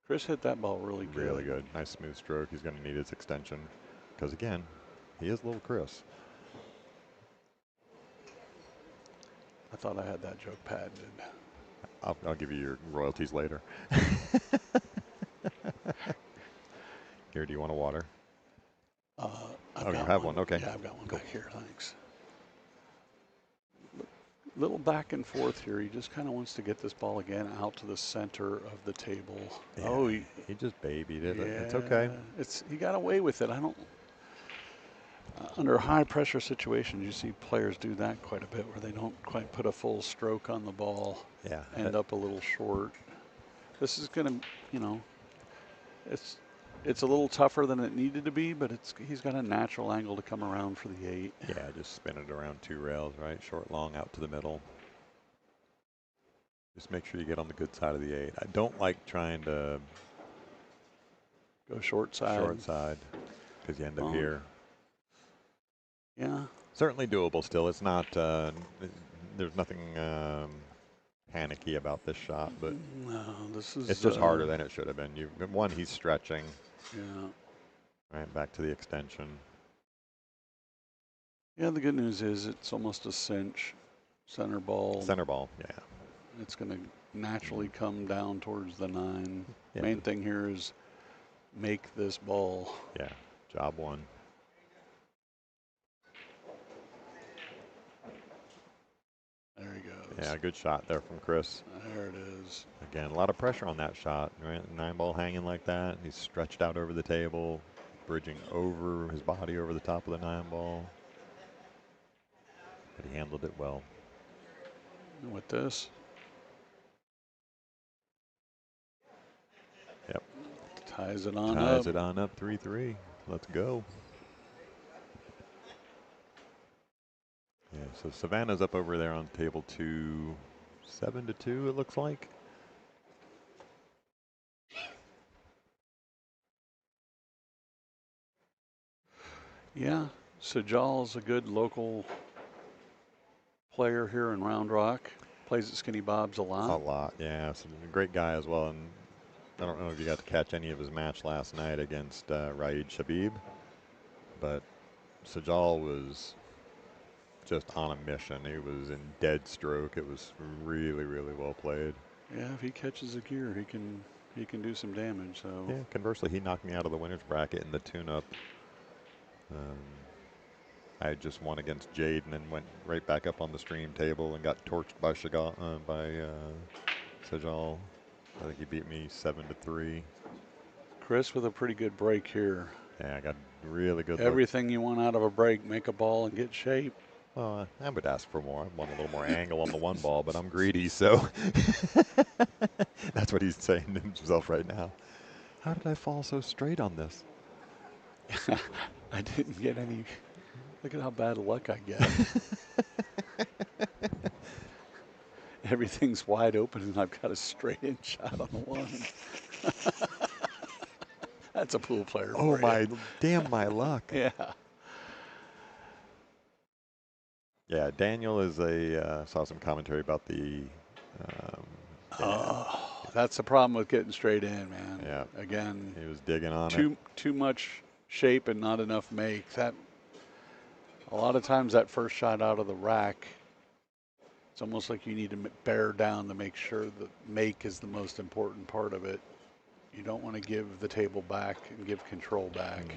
Chris hit that ball really good. Really good. Nice smooth stroke. He's going to need his extension because, again, he is little Chris. I thought I had that joke patented. I'll give you your royalties later. Here, do you want a water? You have one. Okay. Yeah, I've got one back here. Thanks. Little back and forth here. He just kind of wants to get this ball again out to the center of the table. Yeah, he just babied it. Yeah, it's okay. He got away with it. I don't. Under high pressure situations, you see players do that quite a bit, where they don't quite put a full stroke on the ball. Yeah. End up a little short. This is going to, it's a little tougher than it needed to be, but he's got a natural angle to come around for the 8. Yeah, just spin it around 2 rails, right? Short, long, out to the middle. Just make sure you get on the good side of the 8. I don't like trying to go short side. Short side, because you end up here. Yeah. Certainly doable still. It's not, there's nothing panicky about this shot, but no, it's just harder than it should have been. He's stretching. Yeah. Right, back to the extension. Yeah, the good news is it's almost a cinch. Center ball. Center ball, yeah. It's going to naturally come down towards the 9. Yeah. Main thing here is make this ball. Yeah, job one. There he goes. Yeah, good shot there from Chris. There it is. Again, a lot of pressure on that shot, right? 9 ball hanging like that. He's stretched out over the table, bridging over his body over the top of the 9 ball. But he handled it well. And with this. Yep. Ties it on up. Ties it on up, 3-3. Let's go. Yeah, so Savannah's up over there on table 2, 7-2, it looks like. Yeah, Sajal's a good local player here in Round Rock. Plays at Skinny Bob's a lot. A lot, yeah. So a great guy as well. And I don't know if you got to catch any of his match last night against Raid Shabib, but Sajal was just on a mission. He was in dead stroke. It was really, really well played. Yeah, if he catches a gear, he can do some damage. So yeah. Conversely, he knocked me out of the winners bracket in the tune-up. I had just won against Jade and then went right back up on the stream table and got torched by Sajal. I think he beat me 7-3. Chris with a pretty good break here. Yeah, I got really good. Everything you want out of a break, make a ball and get shape. Well, I would ask for more. I want a little more angle on the 1 ball, but I'm greedy, so that's what he's saying to himself right now. How did I fall so straight on this? I didn't get any. Look at how bad luck I get. Everything's wide open, and I've got a straight-in shot on the 1. That's a pool player. Oh, my luck. Yeah. Yeah, Daniel is saw some commentary about the Yeah. Oh, that's the problem with getting straight in, man. Yeah. Again, He was digging on it. too much shape and not enough make. That a lot of times that first shot out of the rack, it's almost like you need to bear down to make sure the make is the most important part of it. You don't want to give the table back and give control back.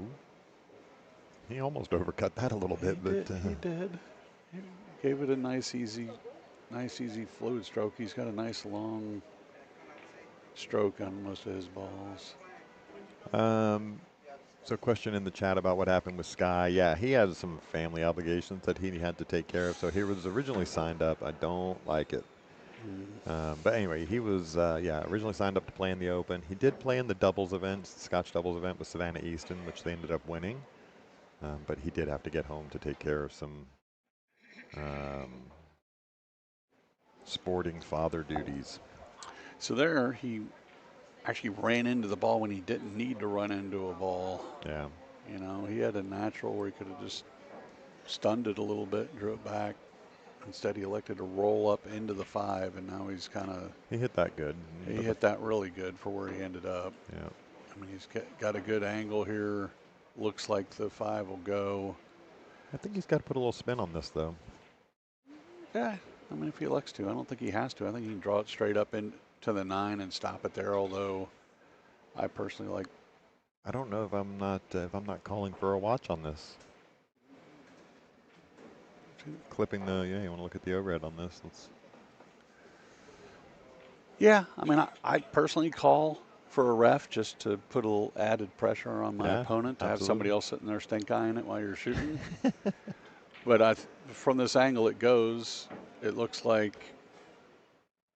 Ooh. He almost overcut that a little bit, but He did. He gave it a nice, easy fluid stroke. He's got a nice long stroke on most of his balls. So, question in the chat about what happened with Sky. Yeah, he has some family obligations that he had to take care of. So he was originally signed up. I don't like it. But anyway, he was originally signed up to play in the Open. He did play in the doubles event, the Scotch doubles event with Savannah Easton, which they ended up winning. But he did have to get home to take care of some sporting father duties. So there, he actually ran into the ball when he didn't need to run into a ball. Yeah. You know, he had a natural where he could have just stunned it a little bit, drew it back. Instead, he elected to roll up into the 5, and now he's kind of. He hit that good. He hit that really good for where he ended up. Yeah. I mean, he's got a good angle here. Looks like the 5 will go. I think he's got to put a little spin on this, though. Yeah, I mean, if he elects to. I don't think he has to. I think he can draw it straight up into the 9 and stop it there, although I personally like. I don't know if I'm not calling for a watch on this. Clipping the, you want to look at the overhead on this. Yeah, I mean, I personally call for a ref just to put a little added pressure on my opponent to absolutely. have somebody else sitting there stink eyeing it while you're shooting. But from this angle it goes, it looks like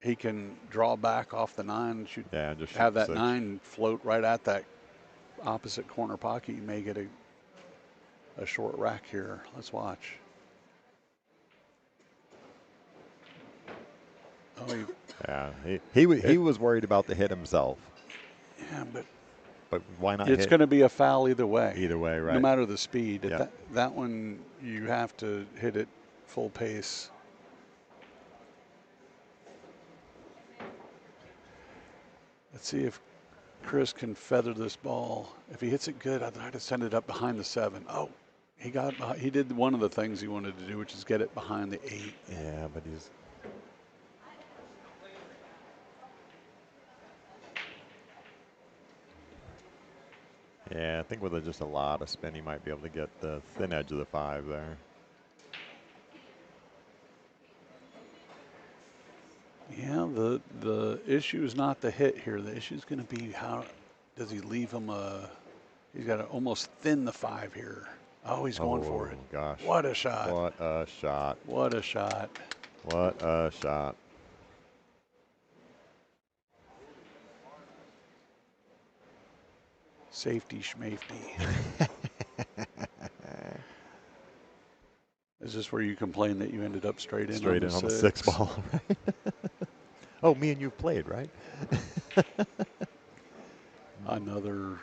he can draw back off the 9, shoot, just have that 6. 9 float right at that opposite corner pocket. You may get a short rack here. Let's watch. Oh, he was worried about the hit himself. Yeah, but why not? It's going to be a foul either way. Either way, right? No matter the speed. Yeah. That one you have to hit it full pace. Let's see if Chris can feather this ball. If he hits it good, I'd try to send it up behind the 7. Oh, he did one of the things he wanted to do, which is get it behind the 8. Yeah, but he's. Yeah, I think with just a lot of spin, he might be able to get the thin edge of the 5 there. Yeah, the issue is not the hit here. The issue is going to be how does he leave him he's got to almost thin the 5 here. Oh, he's going for it. Gosh. What a shot. What a shot. What a shot. What a shot. Safety schmafety. Is this where you complain that you ended up straight in on the 6 ball, right? Oh, me and you played, right? Another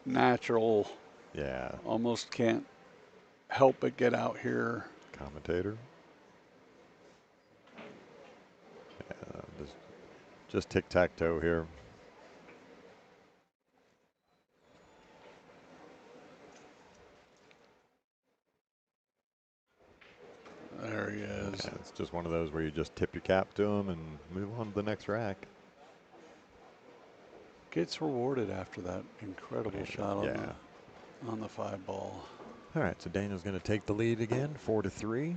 natural. Yeah. Almost can't help but get out here. Commentator. Yeah, just tic-tac-toe here. There he is. Yeah, it's just one of those where you just tip your cap to him and move on to the next rack. Gets rewarded after that incredible shot on the 5 ball. All right, so Daniel's going to take the lead again, 4-3.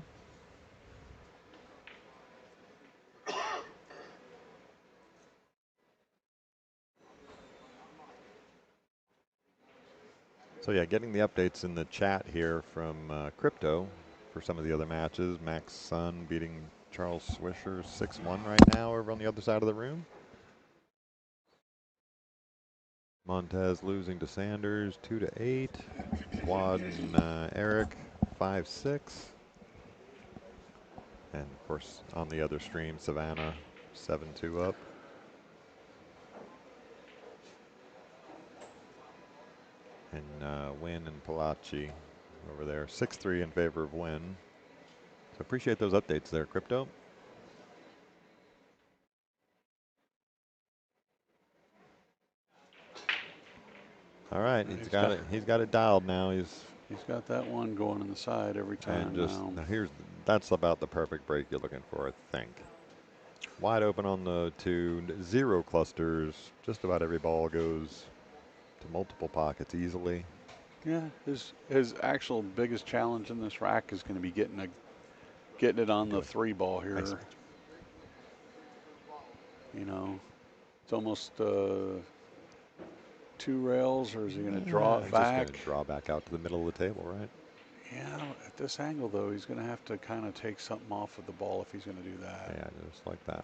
So yeah, getting the updates in the chat here from Crypto for some of the other matches. Max Sun beating Charles Swisher 6-1 right now over on the other side of the room. Montez losing to Sanders 2-8. Wad and Eric 5-6. And of course on the other stream, Savannah 7-2 up. And Wynn and Palachi over there 6-3 in favor of Wynn. Appreciate those updates there, Crypto. All right, And he's got it. He's got it dialed now. He's got that one going in the side every and time just now. now that's about the perfect break you're looking for, I think. Wide open on the 2, 0 clusters. Just about every ball goes to multiple pockets easily. Yeah, his actual biggest challenge in this rack is going to be getting it on the 3 ball here. Nice. You know, it's almost 2 rails, or is he going to draw it back? Just going to draw back out to the middle of the table, right? Yeah, at this angle though, he's going to have to kind of take something off of the ball if he's going to do that. Yeah, just like that.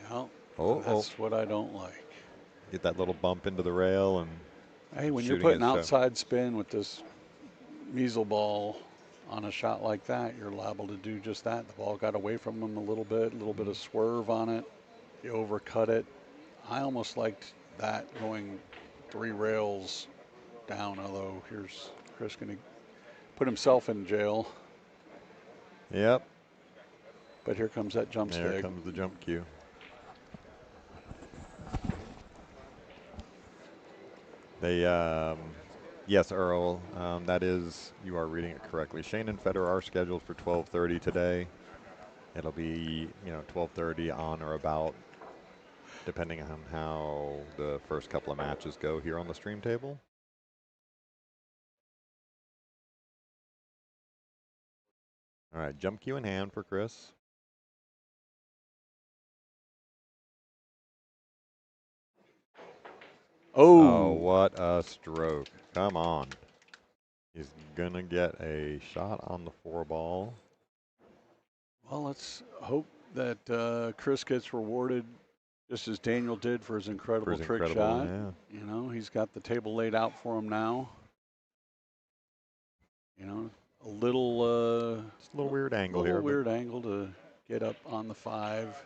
Yeah, that's what I don't like. Get that little bump into the rail and. Hey, when you're putting outside spin with this measle ball on a shot like that, you're liable to do just that. The ball got away from him a little bit of swerve on it. You overcut it. I almost liked that going 3 rails down, although here's Chris going to put himself in jail. Yep. But here comes that jump stick. There comes the jump cue. They, yes, Earl, that is, you are reading it correctly. Shane and Federer are scheduled for 12:30 today. It'll be, 12:30 on or about, depending on how the first couple of matches go here on the stream table. All right, jump cue in hand for Chris. Oh, what a stroke. Come on. He's going to get a shot on the 4 ball. Well, let's hope that Chris gets rewarded just as Daniel did for his incredible trick shot. Yeah. You know, he's got the table laid out for him now. You know, a little just a little weird angle here. Weird angle to get up on the 5.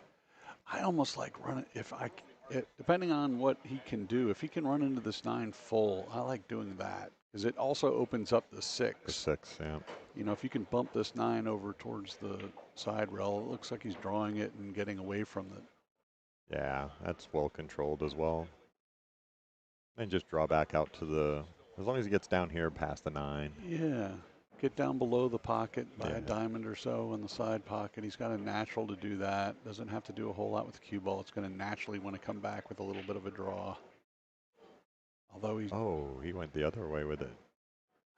I almost like running depending on what he can do. If he can run into this 9 full, I like doing that because it also opens up the 6. The 6, yeah. You know, if you can bump this 9 over towards the side rail, it looks like he's drawing it and getting away from it. Yeah, that's well controlled as well. And just draw back out to as long as he gets down here past the 9. Yeah, get down below the pocket by a diamond or so in the side pocket. He's got a natural to do that. Doesn't have to do a whole lot with the cue ball. It's going to naturally want to come back with a little bit of a draw. Although he went the other way with it.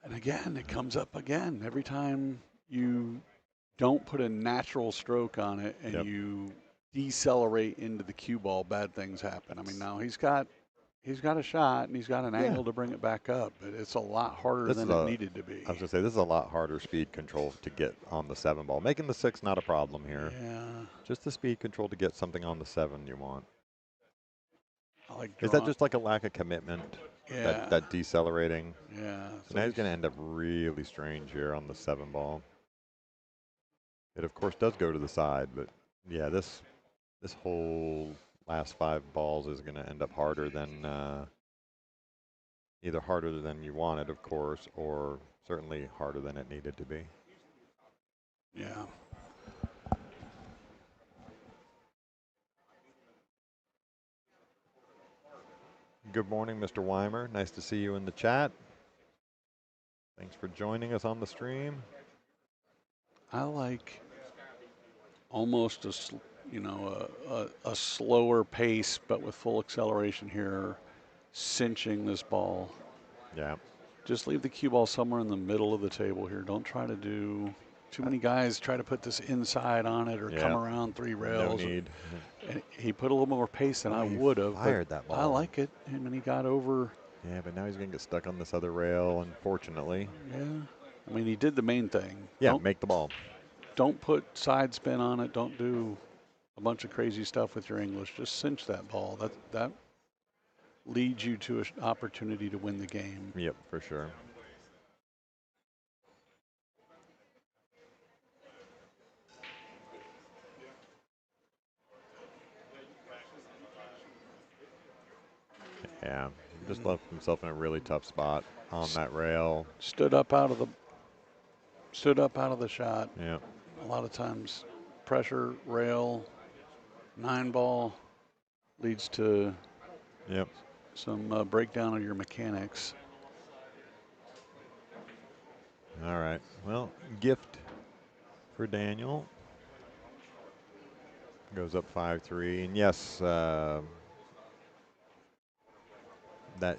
And again, it comes up again. Every time you don't put a natural stroke on it and you decelerate into the cue ball, bad things happen. I mean, now he's got a shot and he's got an angle to bring it back up, but it's a lot harder than it needed to be. I was going to say, this is a lot harder speed control to get on the 7 ball. Making the 6 not a problem here. Yeah. Just the speed control to get something on the 7 you want. Is that just like a lack of commitment? Yeah. That decelerating? Yeah. So now he's going to end up really strange here on the 7 ball. It, of course, does go to the side, but yeah, this whole last 5 balls is going to end up harder than, either harder than you wanted, of course, or certainly harder than it needed to be. Yeah. Good morning, Mr. Weimer. Nice to see you in the chat. Thanks for joining us on the stream. I like almost a slower pace, but with full acceleration here, cinching this ball. Yeah. Just leave the cue ball somewhere in the middle of the table here. Don't try to do too many guys try to put this inside on it or come around 3 rails. No need. And he put a little more pace than I would have. Fired that ball. I like it. I mean, he got over. Yeah, but now he's going to get stuck on this other rail, unfortunately. Yeah. I mean, he did the main thing. Yeah, make the ball. Don't put side spin on it. Don't do a bunch of crazy stuff with your English. Just cinch that ball. That leads you to an opportunity to win the game. Yep, for sure. Yeah, just left himself in a really tough spot on that rail. Stood up out of the shot. Yeah. A lot of times, pressure, rail, 9-ball leads to Yep. some breakdown of your mechanics. All right. Well, gift for Daniel. Goes up 5-3. And yes, that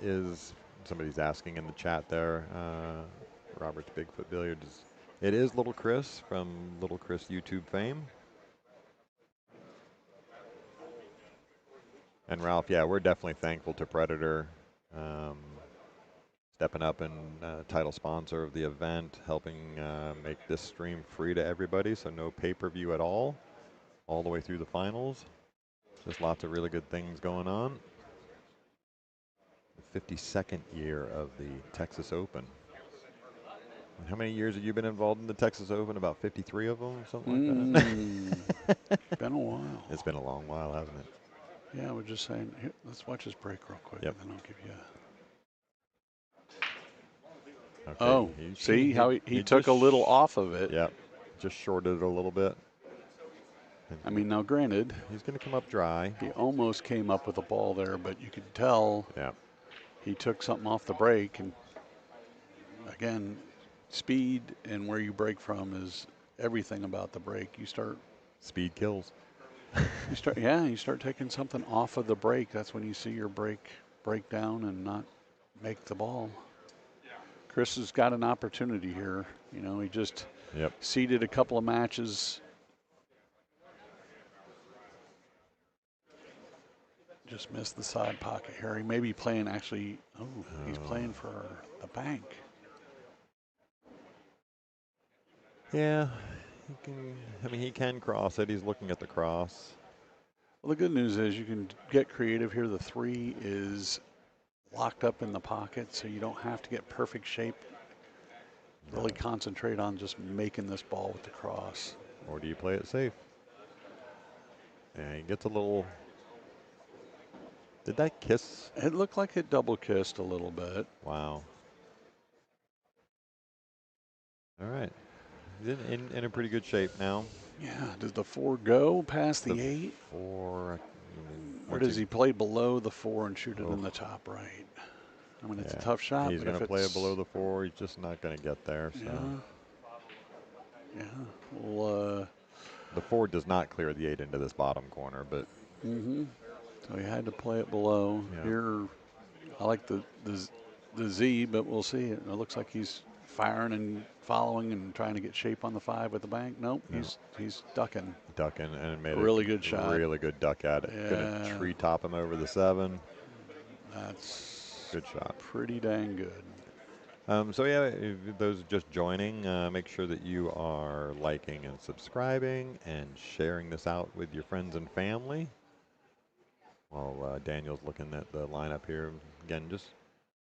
is, somebody's asking in the chat there, Robert's Bigfoot Billiards. It is Little Chris from Little Chris YouTube fame. And Ralph, yeah, we're definitely thankful to Predator stepping up and title sponsor of the event, helping make this stream free to everybody, so no pay-per-view at all the way through the finals. Just lots of really good things going on. The 52nd year of the Texas Open. And how many years have you been involved in the Texas Open? About 53 of them, something like that? Been a while. It's been a long while, hasn't it? Yeah, we're just saying, here, let's watch this break real quick, Yep. and then I'll give you a... Okay, Oh, see how he took a little off of it. Yep, just shorted it a little bit. I mean, now granted, he's going to come up dry. He almost came up with a ball there, but you could tell he took something off the break. And again, speed and where you break from is everything about the break. You start speed kills. You start taking something off of the break. That's when you see your break break down and not make the ball. Chris has got an opportunity here. You know, he just seeded a couple of matches. Just missed the side pocket here. He may be playing actually. Oh, he's playing for the bank. Yeah, he can. I mean, he can cross it. He's looking at the cross. Well, the good news is you can get creative here. The 3 is locked up in the pocket, so you don't have to get perfect shape. Really concentrate on just making this ball with the cross. Or do you play it safe? Yeah, he gets a little. Did that kiss? It looked like it double kissed a little bit. Wow. All right. He's in a pretty good shape now. Yeah. Does the 4 go past the 8? 4. Or does he play below the 4 and shoot it in the top right? I mean, it's a tough shot. He's going to play it below the 4. He's just not going to get there. So. Yeah. Well, the 4 does not clear the 8 into this bottom corner, but. So he had to play it below. Here, I like the Z, but we'll see. It looks like he's firing and following and trying to get shape on the 5 with the bank. Nope, he's ducking. Ducking and made a really good shot. Really good duck at it. Yeah. Gonna tree top him over the 7. That's good shot. Pretty dang good. So yeah, if those just joining, make sure that you are liking and subscribing and sharing this out with your friends and family. While Daniel's looking at the lineup here, again, just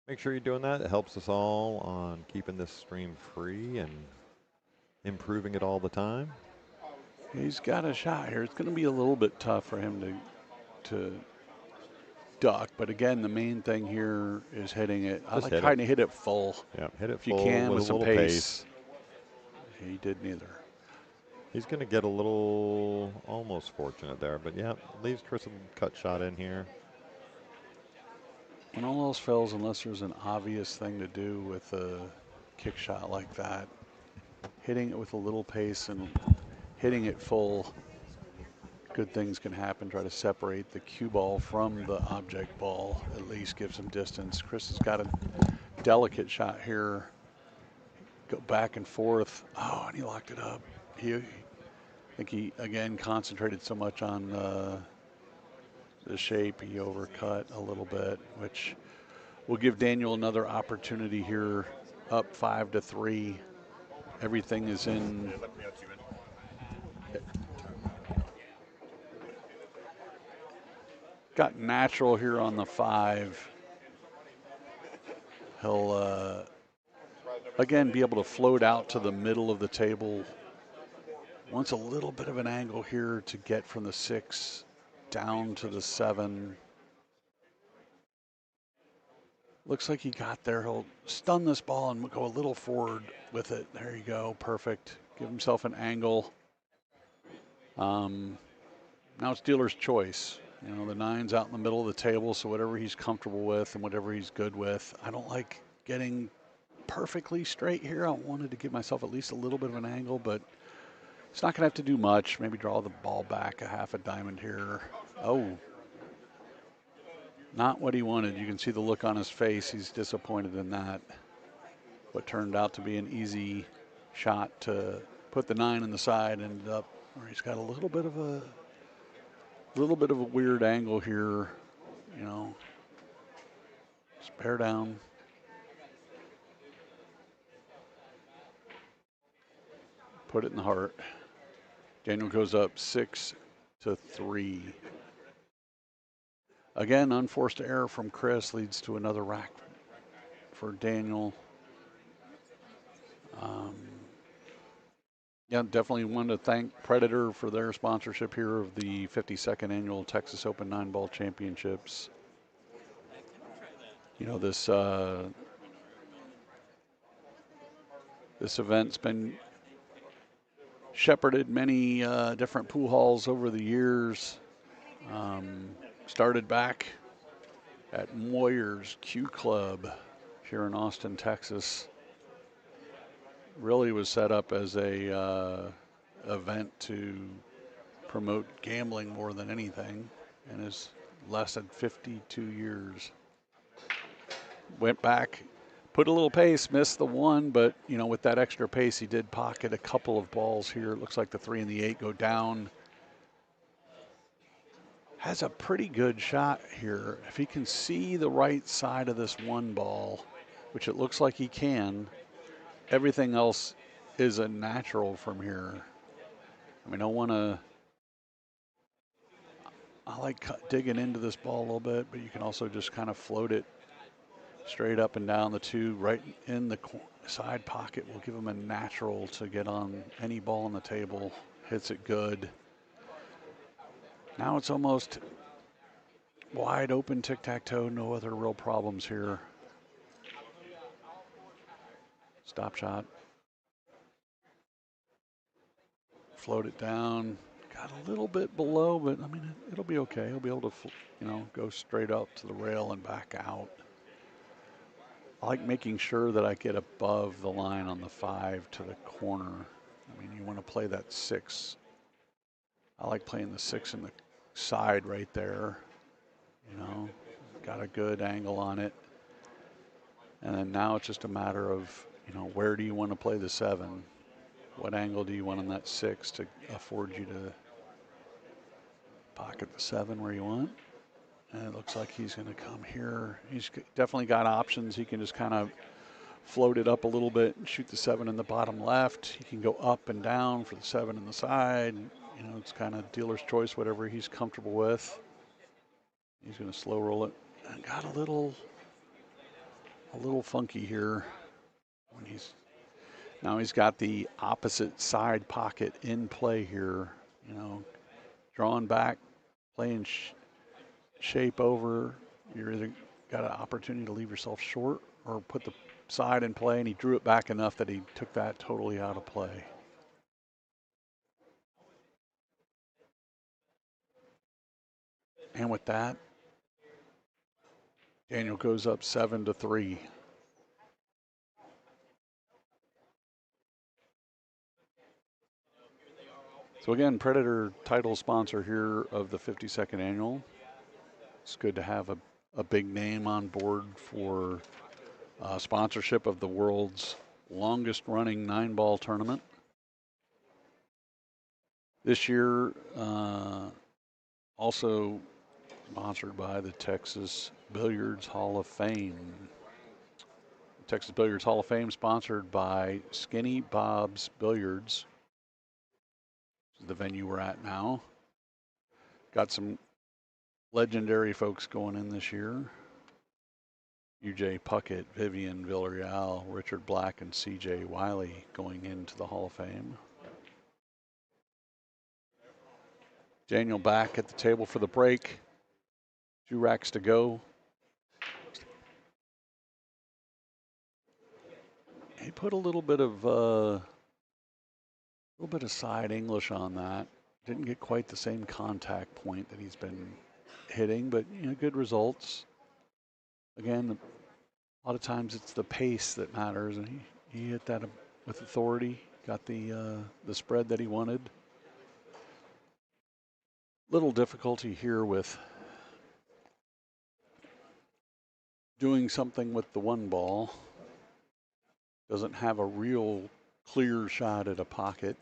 make sure you're doing that. It helps us all on keeping this stream free and improving it all the time. He's got a shot here. It's going to be a little bit tough for him to duck, but again, the main thing here is hitting it. I like trying to hit it full. Yeah, hit it if full you can with some pace. He did neither. He's going to get a little almost fortunate there, but yeah, leaves Chris a cut shot in here. When all else fails, unless there's an obvious thing to do with a kick shot like that, hitting it with a little pace and hitting it full, good things can happen. Try to separate the cue ball from the object ball, at least give some distance. Chris has got a delicate shot here. Go back and forth. Oh, and he locked it up. I think he, again, concentrated so much on the shape, he overcut a little bit, which will give Daniel another opportunity here, up 5-3. Everything is in. Got natural here on the 5. He'll, again, be able to float out to the middle of the table. Wants a little bit of an angle here to get from the 6 down to the 7. Looks like he got there. He'll stun this ball and go a little forward with it. There you go. Perfect. Give himself an angle. Now it's dealer's choice. You know, the nine's out in the middle of the table, so whatever he's comfortable with and whatever he's good with. I don't like getting perfectly straight here. I wanted to give myself at least a little bit of an angle, but it's not going to have to do much. Maybe draw the ball back a half a diamond here. Oh, not what he wanted. You can see the look on his face. He's disappointed in that. What turned out to be an easy shot to put the 9 in the side ended up where he's got a little bit of a weird angle here. You know, just bear down. Put it in the heart. Daniel goes up 6-3. Again, unforced error from Chris leads to another rack for Daniel. Yeah, definitely want to thank Predator for their sponsorship here of the 52nd annual Texas Open 9-Ball Championships. You know, this event's been shepherded many different pool halls over the years. Started back at Moyer's Q Club here in Austin, Texas. Really was set up as a event to promote gambling more than anything, and has lasted 52 years. Went back, put a little pace, missed the one, but you know, with that extra pace, he did pocket a couple of balls here. It looks like the 3 and the 8 go down. Has a pretty good shot here. If he can see the right side of this one ball, which it looks like he can, everything else is a natural from here. I mean, I like digging into this ball a little bit, but you can also just kind of float it straight up and down the 2 right in the side pocket. Will give him a natural to get on any ball on the table. Hits it good. Now it's almost wide open tic-tac-toe. No other real problems here. Stop shot. Float it down. Got a little bit below, but I mean, it'll be okay. He'll be able to, you know, go straight up to the rail and back out. I like making sure that I get above the line on the 5 to the corner. I mean, you want to play that 6. I like playing the 6 in the side right there. You know, got a good angle on it. And then now it's just a matter of, you know, where do you want to play the 7? What angle do you want on that 6 to afford you to pocket the 7 where you want? And it looks like he's going to come here. He's definitely got options. He can just kind of float it up a little bit and shoot the 7 in the bottom left. He can go up and down for the 7 in the side. You know, it's kind of dealer's choice, whatever he's comfortable with. He's going to slow roll it. And got a little funky here when now he's got the opposite side pocket in play here. You know, drawing back, playing shape over. You're either got an opportunity to leave yourself short or put the side in play, and he drew it back enough that he took that totally out of play. And with that, Daniel goes up 7-3. So again, Predator title sponsor here of the 52nd annual. It's good to have a big name on board for sponsorship of the world's longest running 9-ball tournament. This year, also sponsored by the Texas Billiards Hall of Fame. Texas Billiards Hall of Fame sponsored by Skinny Bob's Billiards. This is the venue we're at now. Got some legendary folks going in this year. UJ Puckett, Vivian Villarreal, Richard Black, and CJ Wiley going into the Hall of Fame. Daniel back at the table for the break. 2 racks to go. He put a little bit of side English on that. Didn't get quite the same contact point that he's been hitting, but good results. Again, a lot of times it's the pace that matters, and he hit that with authority. Got the spread that he wanted. Little difficulty here with doing something with the one ball. Doesn't have a real clear shot at a pocket.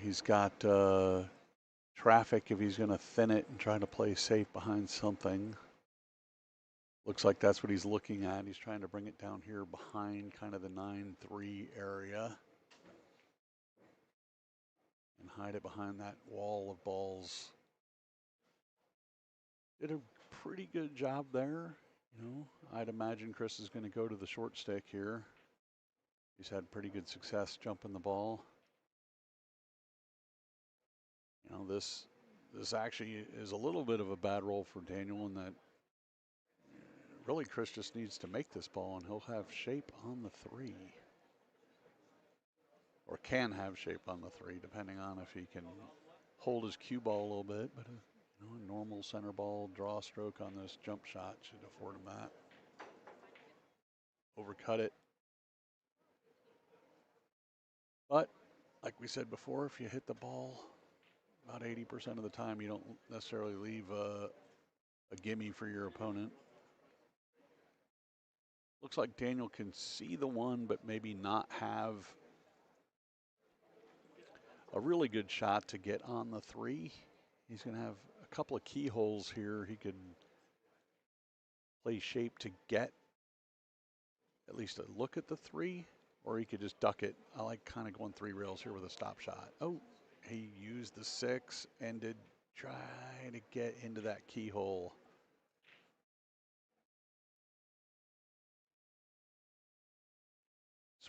He's got traffic if he's going to thin it and try to play safe behind something. Looks like that's what he's looking at. He's trying to bring it down here behind kind of the 9-3 area and hide it behind that wall of balls. Did a pretty good job there. I'd imagine Chris is going to go to the short stick here. He's had pretty good success jumping the ball. This actually is a little bit of a bad roll for Daniel in that really Chris just needs to make this ball and he'll have shape on the 3. Or can have shape on the 3, depending on if he can hold his cue ball a little bit. But a normal center ball draw stroke on this jump shot should afford him that. Overcut it. But like we said before, if you hit the ball about 80% of the time, you don't necessarily leave a gimme for your opponent. Looks like Daniel can see the 1, but maybe not have a really good shot to get on the 3. He's going to have a couple of keyholes here. He could play shape to get at least a look at the 3, or he could just duck it. I like kind of going 3 rails here with a stop shot. Oh, he used the 6 and did try to get into that keyhole.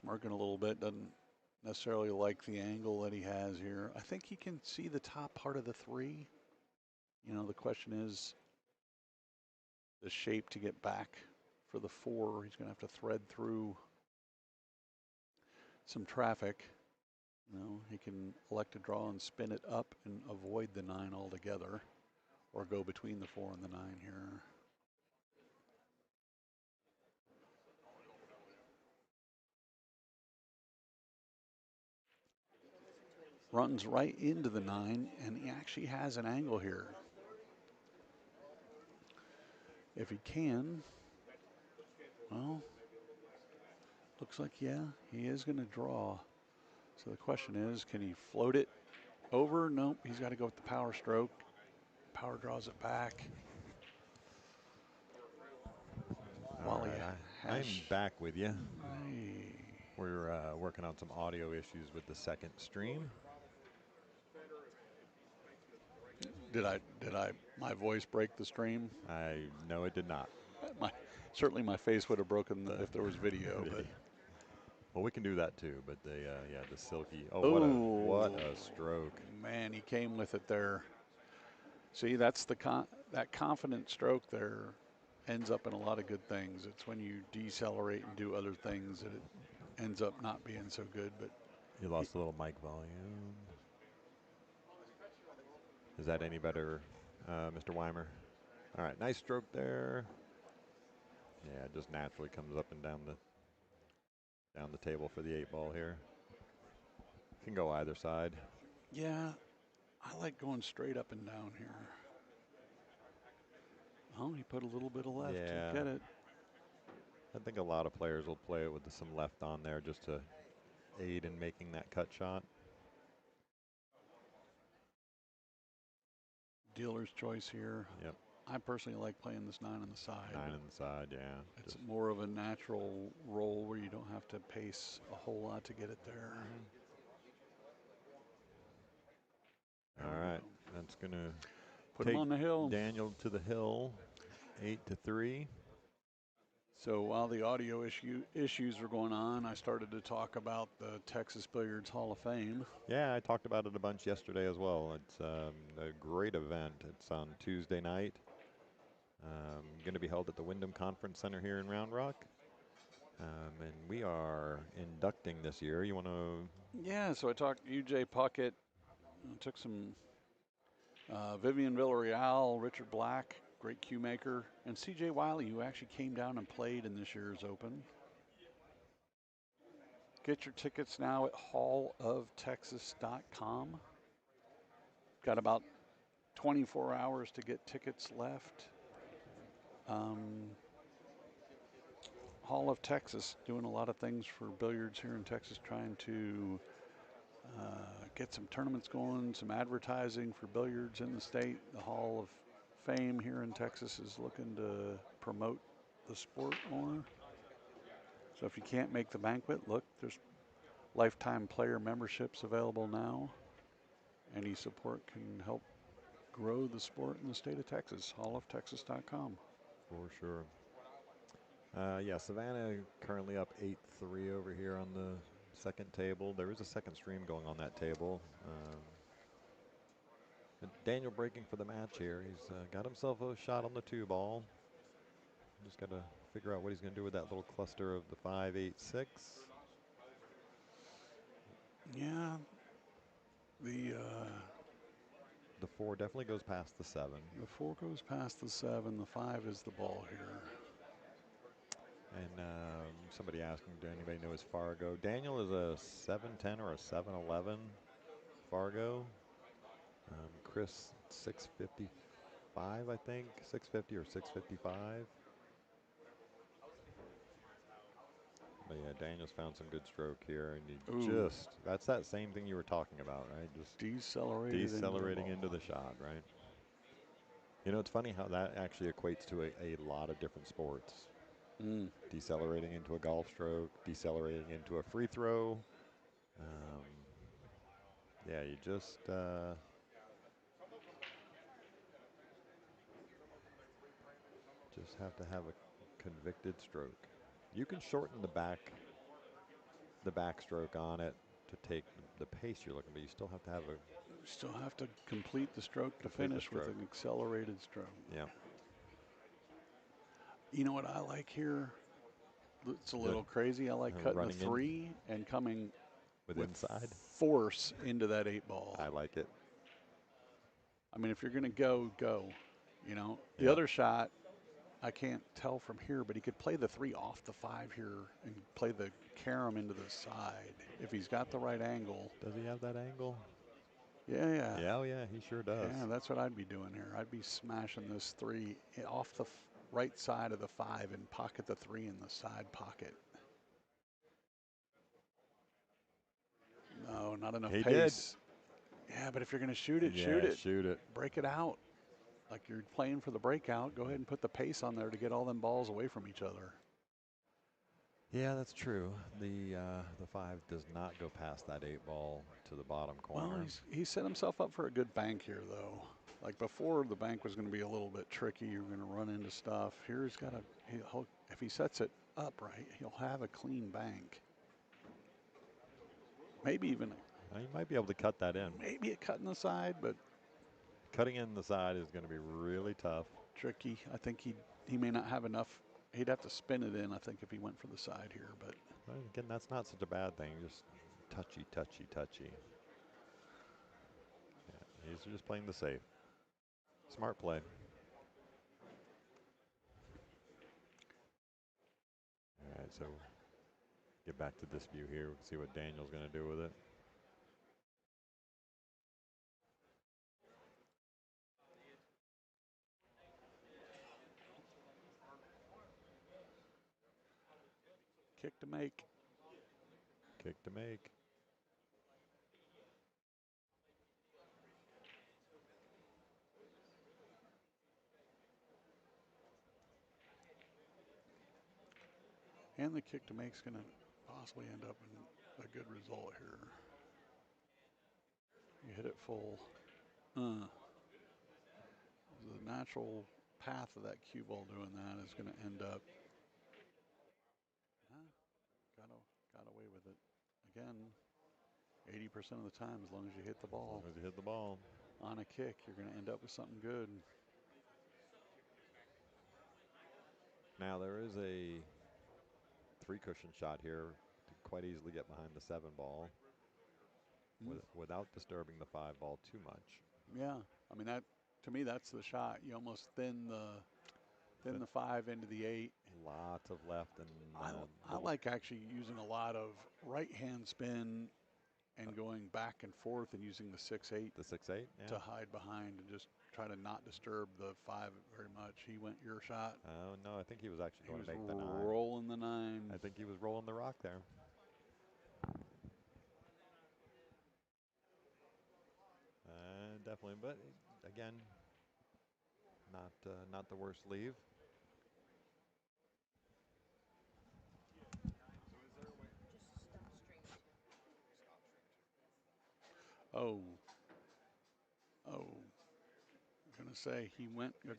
Smirking a little bit, doesn't necessarily like the angle that he has here. I think he can see the top part of the 3. The question is the shape to get back for the 4. He's going to have to thread through some traffic. He can elect to draw and spin it up and avoid the 9 altogether, or go between the 4 and the 9 here. Runs right into the 9, and he actually has an angle here. If he can, well, looks like, yeah, he is going to draw. So the question is, can he float it over? Nope, he's got to go with the power stroke. Power draws it back. All right, I'm back with you. Hey. We're working on some audio issues with the second stream. Did my voice break the stream? No, it did not. Certainly my face would have broken if there was video. But. Well, we can do that too. But the silky. Oh, what a stroke! Man, he came with it there. See, that's that confident stroke there ends up in a lot of good things. It's when you decelerate and do other things that it ends up not being so good. But you lost a little mic volume. Is that any better, Mr. Weimer? All right, nice stroke there. Yeah, it just naturally comes up and down the table for the 8 ball here. Can go either side. Yeah, I like going straight up and down here. Oh, he put a little bit of left to get it. I think a lot of players will play it with some left on there just to aid in making that cut shot. Dealer's choice here. Yep. I personally like playing this 9 on the side. 9 on the side, yeah. It's more of a natural roll where you don't have to pace a whole lot to get it there. All right, that's going to put him on the hill. Daniel to the hill, 8-3. So while the audio issues were going on, I started to talk about the Texas Billiards Hall of Fame. Yeah, I talked about it a bunch yesterday as well. It's a great event. It's on Tuesday night. Going to be held at the Wyndham Conference Center here in Round Rock. And we are inducting this year. You want to? Yeah, so I talked UJ Puckett, took some Vivian Villarreal, Richard Black, great cue maker, and CJ Wiley, who actually came down and played in this year's Open. Get your tickets now at halloftexas.com. Got about 24 hours to get tickets left. Hall of Texas doing a lot of things for billiards here in Texas, trying to get some tournaments going, some advertising for billiards in the state. The Hall of Fame here in Texas is looking to promote the sport more. So if you can't make the banquet, look, there's lifetime player memberships available now. Any support can help grow the sport in the state of Texas. halloftexas.com. For sure. Yeah, Savannah currently up 8-3 over here on the second table. There is a second stream going on that table. Daniel breaking for the match here. He's got himself a shot on the 2-ball. Just got to figure out what he's going to do with that little cluster of the 5-8-6. Yeah, the 4 definitely goes past the 7. 4 goes past the 7. The 5 is the ball here. And somebody asking, do anybody know his Fargo? Daniel is a 7-10 or a 7-11 Fargo. Chris 655, I think, 650 or 655. But yeah, Daniel's found some good stroke here, and that's that same thing you were talking about, right? Just decelerating into the shot, right? You know, it's funny how that actually equates to a lot of different sports. Decelerating into a golf stroke, decelerating into a free throw. Yeah, you just have to have a convicted stroke. You can shorten the backstroke on it to take the pace you're looking, but you still have to have a Still have to complete the stroke to finish with an accelerated stroke. Yeah. You know what I like here? It's a little crazy. I like cutting a 3 and coming with inside force into that 8-ball. I like it. I mean, if you're going to go. You know, the other shot, I can't tell from here, but he could play the 3 off the 5 here and play the carom into the side if he's got the right angle. Does he have that angle? Yeah. Yeah, he sure does. Yeah, that's what I'd be doing here. I'd be smashing this 3 off the right side of the 5 and pocket the 3 in the side pocket. No, not enough pace. Did. Yeah, but if you're going to shoot it, shoot it. Shoot it. Break it out. Like you're playing for the breakout, go ahead and put the pace on there to get all them balls away from each other. Yeah, that's true. The 5 does not go past that 8-ball to the bottom corner. Well, he set himself up for a good bank here, though. Like before, the bank was going to be a little bit tricky. You're going to run into stuff. Here he's got if he sets it up right, he'll have a clean bank. Maybe even he might be able to cut that in. Maybe a cut in the side, but cutting in the side is going to be really tough. Tricky. I think he may not have enough. He'd have to spin it in, I think, if he went for the side here. But well, again, that's not such a bad thing. Just touchy. Yeah, he's just playing the safe. Smart play. All right, so get back to this view here. We can see what Daniel's going to do with it. Kick to make. And the kick to make is going to possibly end up in a good result here. You hit it full. The natural path of that cue ball doing that is going to end up. Got away with it. Again, 80% of the time, as long as you hit the ball. As long as you hit the ball. On a kick, you're going to end up with something good. Now there is a three cushion shot here to quite easily get behind the 7 ball without disturbing the 5 ball too much. Yeah, I mean that to me that's the shot. You almost thin the 5 into the 8. Lots of left and I like actually using a lot of right hand spin and going back and forth and using the 6-8 the 6-8. to Yeah. hide behind and just try to not disturb the 5 very much. He went your shot. Oh no, I think he was actually He going to was make the 9. rolling the 9. I think he was rolling the rock there. Definitely, but again, not the worst leave. Oh, I'm gonna say he went a